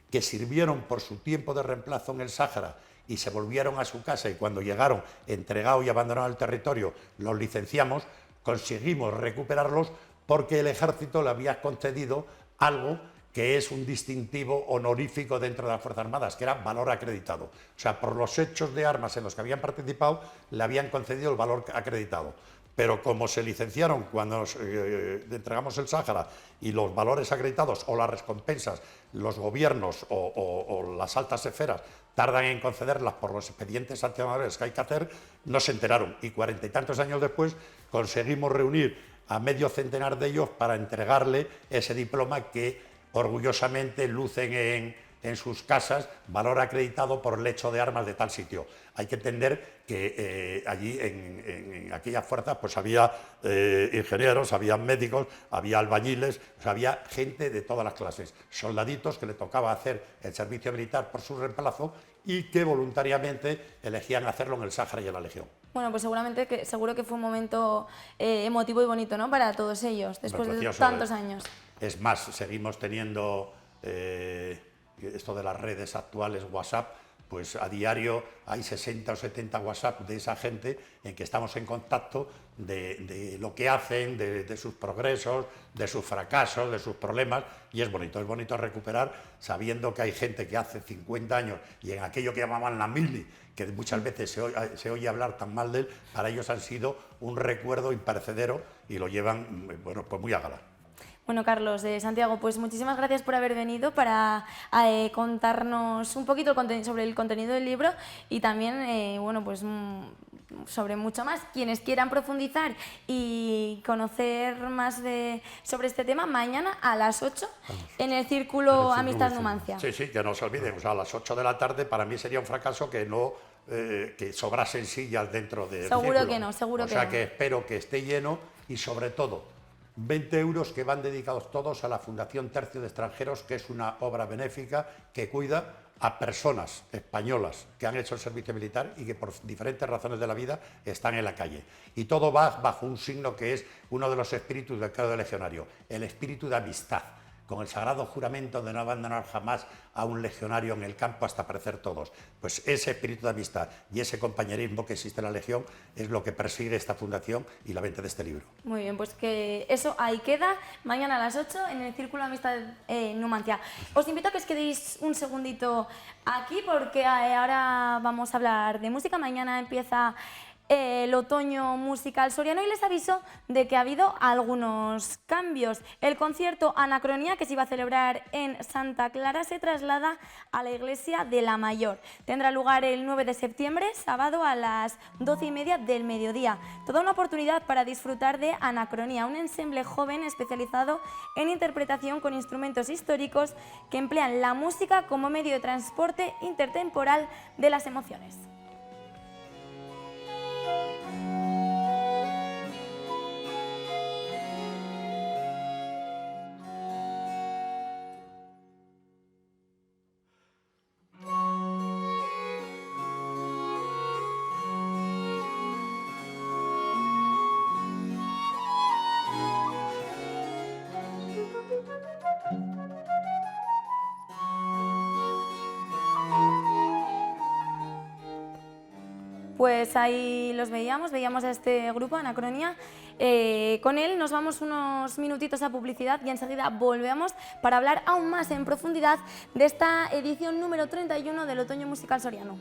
que sirvieron por su tiempo de reemplazo en el Sáhara y se volvieron a su casa, y cuando llegaron entregados y abandonados el territorio los licenciamos, conseguimos recuperarlos porque el ejército le había concedido algo que es un distintivo honorífico dentro de las Fuerzas Armadas, que era valor acreditado. O sea, por los hechos de armas en los que habían participado, le habían concedido el valor acreditado. pero como se licenciaron cuando nos entregamos el Sáhara y los valores acreditados o las recompensas, los gobiernos o las altas esferas tardan en concederlas por los expedientes sancionadores que hay que hacer, no se enteraron. Y 40 y tantos años después conseguimos reunir a medio centenar de ellos para entregarle ese diploma que orgullosamente lucen en sus casas, valor acreditado por el hecho de armas de tal sitio. Hay que entender que allí en aquellas fuerzas pues había ingenieros, había médicos, había albañiles, o sea, había gente de todas las clases, soldaditos que le tocaba hacer el servicio militar por su reemplazo y que voluntariamente elegían hacerlo en el Sáhara y en la Legión. Bueno, pues seguro que fue un momento emotivo y bonito, ¿no?, para todos ellos, después de tantos años. Es más, seguimos teniendo esto de las redes actuales, WhatsApp, pues a diario hay 60 o 70 WhatsApp de esa gente en que estamos en contacto de lo que hacen, de sus progresos, de sus fracasos, de sus problemas, y es bonito recuperar sabiendo que hay gente que hace 50 años y en aquello que llamaban la mili, que muchas veces se oye hablar tan mal de él, para ellos han sido un recuerdo imperecedero y lo llevan, bueno, pues muy a gala. Bueno, Carlos de Santiago, pues muchísimas gracias por haber venido para contarnos un poquito sobre el contenido del libro y también, bueno, pues sobre mucho más. Quienes quieran profundizar y conocer más sobre este tema, mañana a las 8 en el Círculo Amistad Numancia. Sí, que no se olviden, o sea, a las 8 de la tarde para mí sería un fracaso que no que sobrasen sillas dentro del Seguro círculo. que no, seguro que no. O sea, que espero que esté lleno y sobre todo 20 euros que van dedicados todos a la Fundación Tercio de Extranjeros, que es una obra benéfica que cuida a personas españolas que han hecho el servicio militar y que por diferentes razones de la vida están en la calle. Y todo va bajo un signo que es uno de los espíritus del credo legionario, el espíritu de amistad, con el sagrado juramento de no abandonar jamás a un legionario en el campo hasta perecer todos. Pues ese espíritu de amistad y ese compañerismo que existe en la Legión es lo que persigue esta fundación y la venta de este libro. Muy bien, pues que eso ahí queda, mañana a las 8 en el Círculo Amistad Numancia. Os invito a que os quedéis un segundito aquí porque ahora vamos a hablar de música. Mañana empieza el otoño musical soriano y les aviso de que ha habido algunos cambios. El concierto Anacronía, que se iba a celebrar en Santa Clara, se traslada a la iglesia de la Mayor. Tendrá lugar el 9 de septiembre, sábado a las 12:30 del mediodía. Toda una oportunidad para disfrutar de Anacronía, un ensemble joven especializado en interpretación con instrumentos históricos que emplean la música como medio de transporte intertemporal de las emociones. Pues ahí los veíamos a este grupo, Anacronía. Con él nos vamos unos minutitos a publicidad y enseguida volvemos para hablar aún más en profundidad de esta edición número 31 del Otoño Musical Soriano.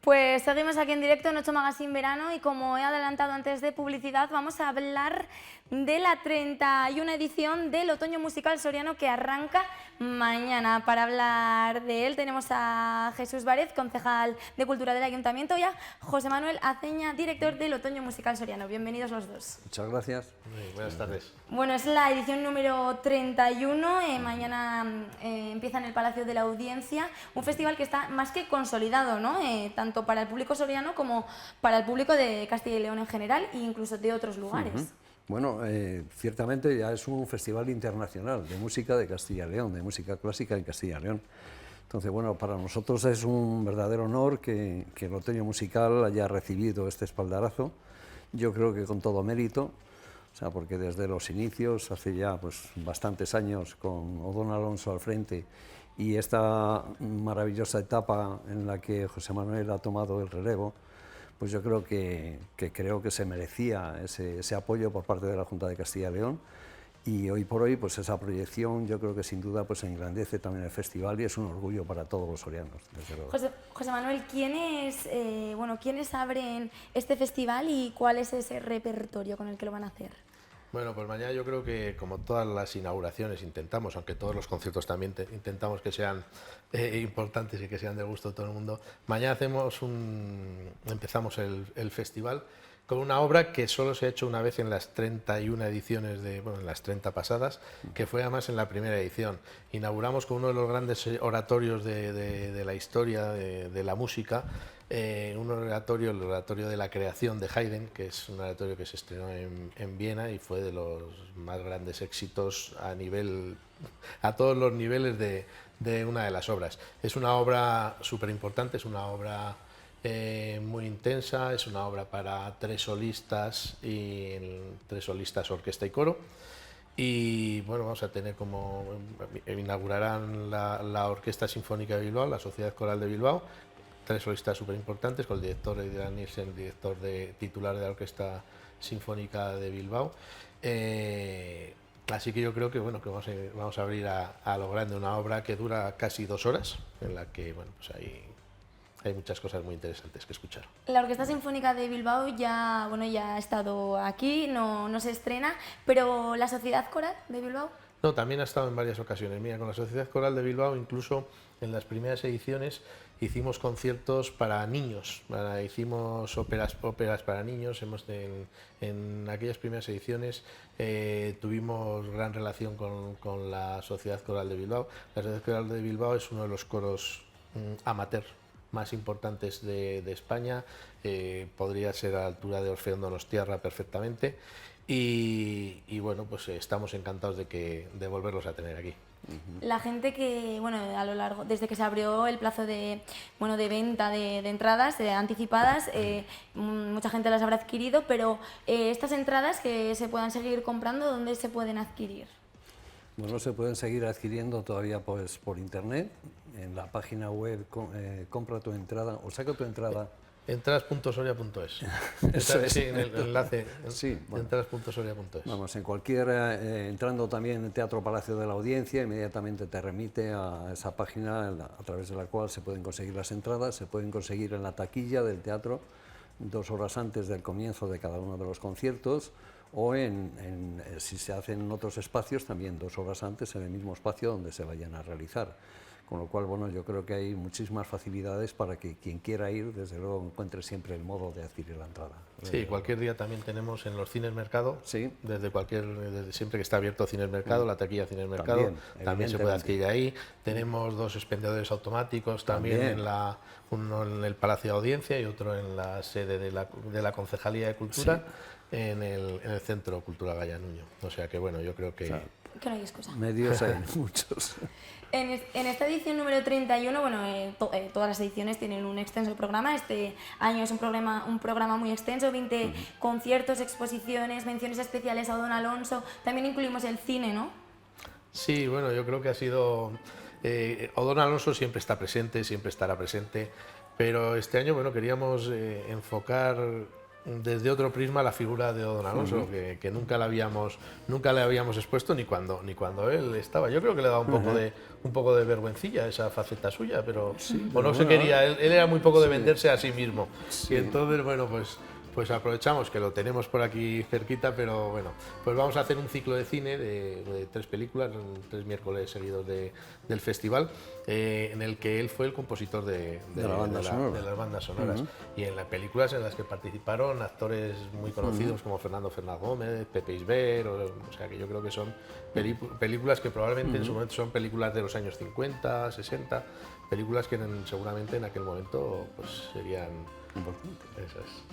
Pues seguimos aquí en directo en 8 Magazine Verano y como he adelantado antes de publicidad vamos a hablar de la 31 edición del Otoño Musical Soriano que arranca mañana. Para hablar de él tenemos a Jesús Várez, concejal de Cultura del Ayuntamiento, y a José Manuel Aceña, director del Otoño Musical Soriano. Bienvenidos los dos. Muchas gracias. Buenas tardes. Bueno, es la edición número 31, mañana empieza en el Palacio de la Audiencia, un festival que está más que consolidado, ¿no? Tanto para el público soriano como para el público de Castilla y León en general e incluso de otros lugares. Bueno, ciertamente ya es un festival internacional de música de Castilla y León, de música clásica en Castilla y León. Entonces, bueno, para nosotros es un verdadero honor que el Otoño Musical haya recibido este espaldarazo, yo creo que con todo mérito, o sea, porque desde los inicios, hace ya pues, bastantes años, con Odón Alonso al frente, y esta maravillosa etapa en la que José Manuel ha tomado el relevo, pues yo creo que se merecía ese apoyo por parte de la Junta de Castilla y León. Y hoy por hoy, pues esa proyección yo creo que sin duda pues engrandece también el festival y es un orgullo para todos los sorianos, desde luego. José Manuel, ¿quiénes abren este festival y cuál es ese repertorio con el que lo van a hacer? Bueno, pues mañana yo creo que como todas las inauguraciones intentamos, aunque todos los conciertos también intentamos que sean importantes y que sean del gusto de todo el mundo, mañana empezamos el festival con una obra que solo se ha hecho una vez en las 31 ediciones, en las 30 pasadas, que fue además en la primera edición. Inauguramos con uno de los grandes oratorios de la historia de la música, el oratorio de la creación de Haydn, que es un oratorio que se estrenó en Viena y fue de los más grandes éxitos a todos los niveles de una de las obras. Es una obra súper importante, es una obra muy intensa, es una obra para 3 solistas, orquesta y coro. Y bueno, vamos a tener inaugurarán la Orquesta Sinfónica de Bilbao, la Sociedad Coral de Bilbao, 3 solistas súper importantes, con el director Edgar Nielsen, director titular de la Orquesta Sinfónica de Bilbao. Así que yo creo que vamos a abrir a lo grande una obra que dura casi 2 horas, en la que hay muchas cosas muy interesantes que escuchar. La Orquesta Sinfónica de Bilbao ya ha estado aquí, no se estrena, pero ¿la Sociedad Coral de Bilbao? No, también ha estado en varias ocasiones. Mira, con la Sociedad Coral de Bilbao, incluso en las primeras ediciones, hicimos conciertos para niños, hicimos óperas para niños. En aquellas primeras ediciones tuvimos gran relación con la Sociedad Coral de Bilbao. La Sociedad Coral de Bilbao es uno de los coros amateur más importantes de España, podría ser a la altura de Orfeón Donostiarra perfectamente, y bueno, pues estamos encantados de volverlos a tener aquí. La gente que, desde que se abrió el plazo de venta de entradas anticipadas, mucha gente las habrá adquirido, pero estas entradas que se puedan seguir comprando, ¿dónde se pueden adquirir? Bueno, se pueden seguir adquiriendo todavía pues, por internet, en la página web compra tu entrada o saca tu entrada. Entradas.soria.es. Sí, en el enlace. Sí, bueno. Entradas.soria.es. Vamos, entrando también en Teatro Palacio de la Audiencia, inmediatamente te remite a esa página a través de la cual se pueden conseguir las entradas, se pueden conseguir en la taquilla del teatro 2 horas antes del comienzo de cada uno de los conciertos, o si se hacen en otros espacios, también 2 horas antes en el mismo espacio donde se vayan a realizar. Con lo cual, bueno, yo creo que hay muchísimas facilidades para que quien quiera ir, desde luego, encuentre siempre el modo de adquirir la entrada. Sí, cualquier día también tenemos en los Cines Mercado, sí, desde siempre que está abierto Cines Mercado, la taquilla Cines Mercado, también se puede adquirir ahí. Tenemos 2 expendedores automáticos también. Uno en el Palacio de Audiencia y otro en la sede de la Concejalía de Cultura, sí, en el Centro Cultural Gaya Nuño. O sea que bueno, yo creo que... Que no hay excusa. Medios hay muchos. En esta edición número 31, todas las ediciones tienen un extenso programa. Este año es un programa muy extenso, 20 conciertos, exposiciones, menciones especiales a Don Alonso. También incluimos el cine, ¿no? Sí, bueno, yo creo que ha sido... Odón Alonso siempre está presente, siempre estará presente, pero este año queríamos enfocar desde otro prisma la figura de Odón Alonso, que nunca le habíamos expuesto ni cuando él estaba. Yo creo que le daba un poco de vergüencilla esa faceta suya, pero no se quería, él era muy poco de venderse a sí mismo. Sí. Y entonces, pues aprovechamos que lo tenemos por aquí cerquita, pero pues vamos a hacer un ciclo de cine de 3 películas, 3 miércoles seguidos del festival, en el que él fue el compositor de las bandas sonoras. Y en las películas en las que participaron actores muy conocidos como Fernando Fernández Gómez, Pepe Isber, o sea que yo creo que son películas que probablemente en su momento son películas de los años 50, 60, películas que seguramente en aquel momento pues serían importantes. Esas.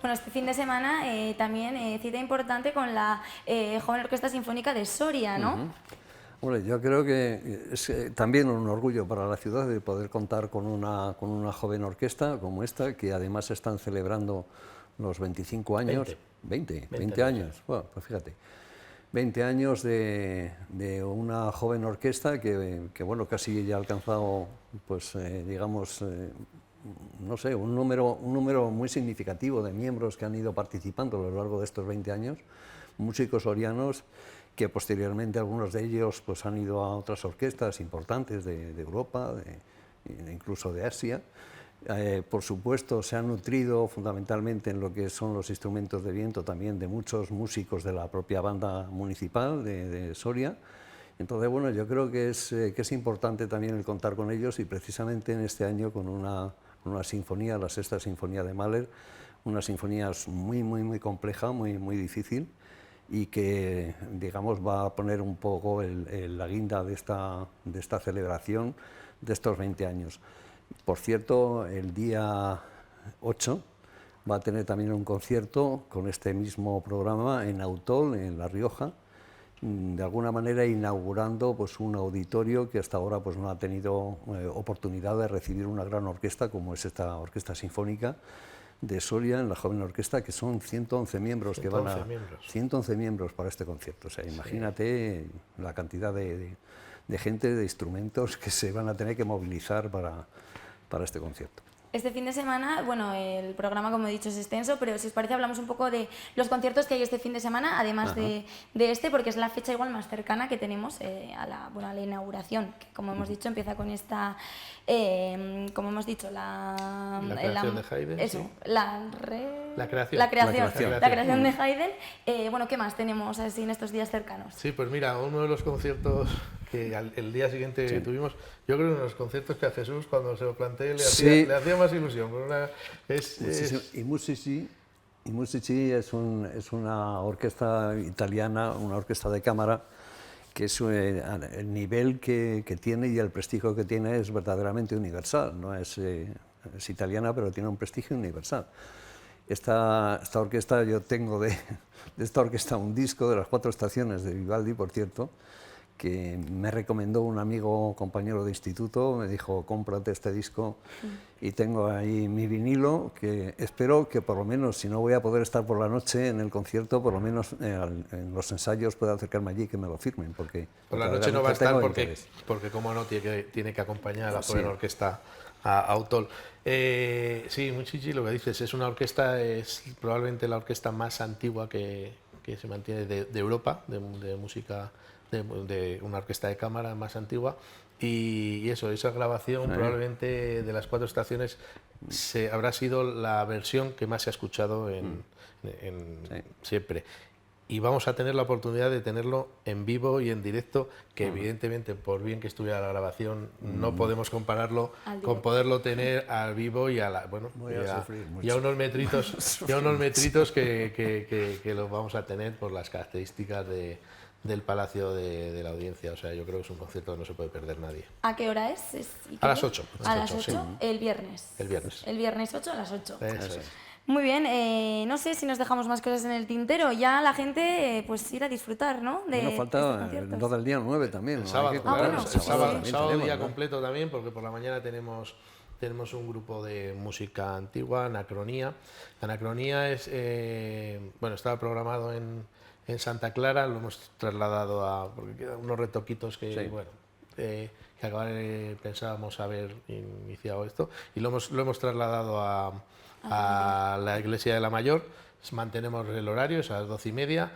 Bueno, este fin de semana también cita importante con la Joven Orquesta Sinfónica de Soria, ¿no? Bueno, yo creo que es también un orgullo para la ciudad de poder contar con una joven orquesta como esta, que además están celebrando los 25 años. 20 años. Bueno, pues fíjate. 20 años de una joven orquesta que casi ya ha alcanzado, pues digamos, no sé, un número muy significativo de miembros que han ido participando a lo largo de estos 20 años, músicos sorianos que posteriormente algunos de ellos pues, han ido a otras orquestas importantes de Europa, incluso de Asia. Por supuesto, se han nutrido fundamentalmente en lo que son los instrumentos de viento también de muchos músicos de la propia banda municipal de Soria. Entonces, bueno, yo creo que es importante también el contar con ellos y precisamente en este año con una sinfonía, la Sexta Sinfonía de Mahler, una sinfonía muy compleja, muy difícil y que, digamos, va a poner un poco la guinda de esta celebración de estos 20 años. Por cierto, el día 8 va a tener también un concierto con este mismo programa en Autol, en La Rioja, de alguna manera inaugurando pues, un auditorio que hasta ahora pues, no ha tenido oportunidad de recibir una gran orquesta como es esta Orquesta Sinfónica de Soria, en la Joven Orquesta, que son 111 miembros 111 miembros para este concierto. O sea, imagínate la cantidad de gente, de instrumentos que se van a tener que movilizar para este concierto. Este fin de semana, bueno, el programa, como he dicho, es extenso, pero si os parece hablamos un poco de los conciertos que hay este fin de semana, además de este, porque es la fecha igual más cercana que tenemos a la inauguración, que como hemos dicho empieza con esta, como hemos dicho, la creación de Haydn. Eso, ¿sí? La creación de Haydn. Bueno, ¿qué más tenemos así en estos días cercanos? Sí, pues mira, uno de los conciertos que el día siguiente tuvimos, yo creo que uno de los conciertos que a Jesús cuando se lo planteé le hacía más ilusión. Y Musici es una orquesta italiana, una orquesta de cámara, que es el nivel que tiene y el prestigio que tiene es verdaderamente universal. No es italiana, pero tiene un prestigio universal. Esta orquesta, yo tengo de esta orquesta un disco de las 4 estaciones de Vivaldi, por cierto, que me recomendó un amigo, compañero de instituto, me dijo, cómprate este disco, y tengo ahí mi vinilo, que espero que por lo menos, si no voy a poder estar por la noche en el concierto, por lo menos en los ensayos pueda acercarme allí y que me lo firmen, porque por la noche no va a estar porque como no, tiene que acompañar a la Joven Orquesta a Autol. Sí, Musici, lo que dices, es una orquesta, es probablemente la orquesta más antigua que se mantiene de Europa, de música, de una orquesta de cámara más antigua, y esa grabación probablemente de las 4 estaciones habrá sido la versión que más se ha escuchado siempre. Y vamos a tener la oportunidad de tenerlo en vivo y en directo, que evidentemente, por bien que estuviera la grabación, no podemos compararlo con poderlo tener al vivo y a unos metritos que los vamos a tener por las características del Palacio de la Audiencia. O sea, yo creo que es un concierto que no se puede perder nadie. ¿A qué hora es? A las 8. A las 8, sí. El viernes. El viernes 8 a las 8. Eso es. Muy bien, no sé si nos dejamos más cosas en el tintero, ya la gente pues ir a disfrutar, ¿no? Bueno, falta lo del día 9 también. El sábado, claro, sábado día ¿no? completo también, porque por la mañana tenemos un grupo de música antigua, Anacronía. Anacronía estaba programado en Santa Clara, lo hemos trasladado porque quedan unos retoquitos que pensábamos haber iniciado esto, y lo hemos trasladado a la iglesia de la Mayor. Mantenemos el horario, es a las 12:30.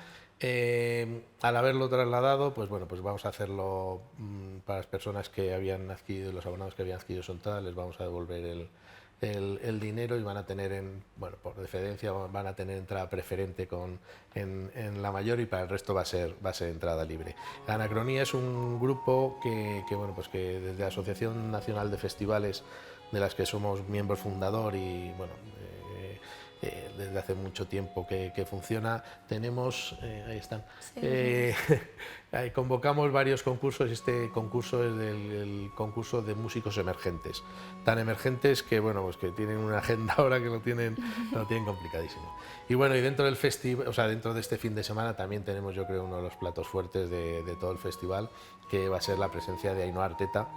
Al haberlo trasladado, pues vamos a hacerlo para las personas que habían adquirido, los abonados que habían adquirido su entrada, les vamos a devolver el dinero, y van a tener, por deferencia, van a tener entrada preferente en la Mayor, y para el resto va a ser entrada libre. La Anacronía es un grupo que desde la Asociación Nacional de Festivales, de las que somos miembro fundador, y desde hace mucho tiempo que funciona, tenemos, ahí están, convocamos varios concursos, y este concurso es el concurso de músicos emergentes, tan emergentes que que tienen una agenda ahora que lo tienen complicadísimo. Y dentro del festival, dentro de este fin de semana también tenemos, yo creo, uno de los platos fuertes de todo el festival, que va a ser la presencia de Ainhoa Arteta,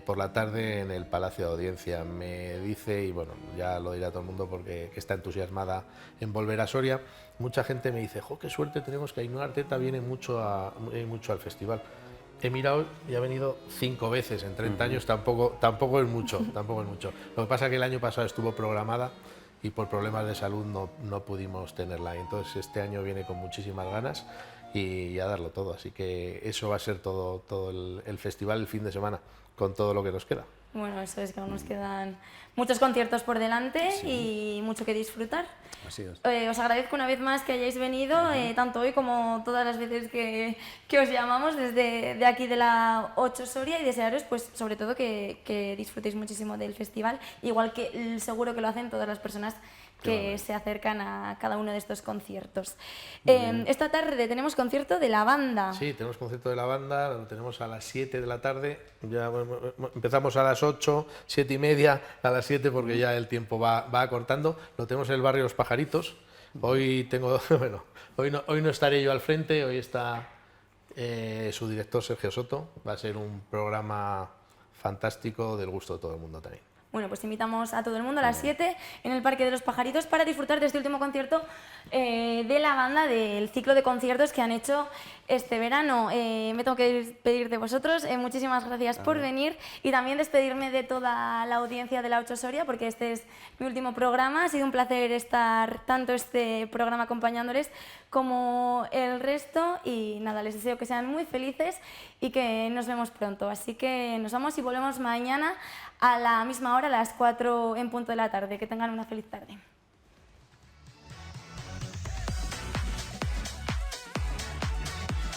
por la tarde en el Palacio de Audiencia. Me dice, y ya lo dirá todo el mundo porque está entusiasmada en volver a Soria, mucha gente me dice, qué suerte tenemos que Ainhoa Arteta viene mucho al festival. he mirado y ha venido 5 veces en 30 años, tampoco es mucho, tampoco es mucho. Lo que pasa es que el año pasado estuvo programada y por problemas de salud no pudimos tenerla. Entonces este año viene con muchísimas ganas y a darlo todo. Así que eso va a ser todo el festival el fin de semana, con todo lo que nos queda. Bueno, eso es que aún nos quedan muchos conciertos por delante y mucho que disfrutar. Así es. Os agradezco una vez más que hayáis venido, tanto hoy como todas las veces que os llamamos desde aquí de la 8 Soria, y desearos pues sobre todo que disfrutéis muchísimo del festival, igual que seguro que lo hacen todas las personas que se acercan a cada uno de estos conciertos. Esta tarde tenemos concierto de la banda. Sí, tenemos concierto de la banda, lo tenemos a las 7 de la tarde, ya empezamos a las 8, 7 y media, a las 7 porque ya el tiempo va acortando. Lo tenemos en el barrio Los Pajaritos. Hoy bueno, hoy no estaré yo al frente, hoy está su director Sergio Soto. Va a ser un programa fantástico, del gusto de todo el mundo también. Bueno, pues invitamos a todo el mundo a las 7 en el Parque de los Pajaritos para disfrutar de este último concierto de la banda, del ciclo de conciertos que han hecho este verano. Me tengo que despedir de vosotros. Muchísimas gracias por venir y también despedirme de toda la audiencia de la 8 Soria, porque este es mi último programa. Ha sido un placer estar tanto este programa acompañándoles como el resto, y nada, les deseo que sean muy felices y que nos vemos pronto. Así que nos vamos y volvemos mañana a la misma hora, a las 4 en punto de la tarde. Que tengan una feliz tarde.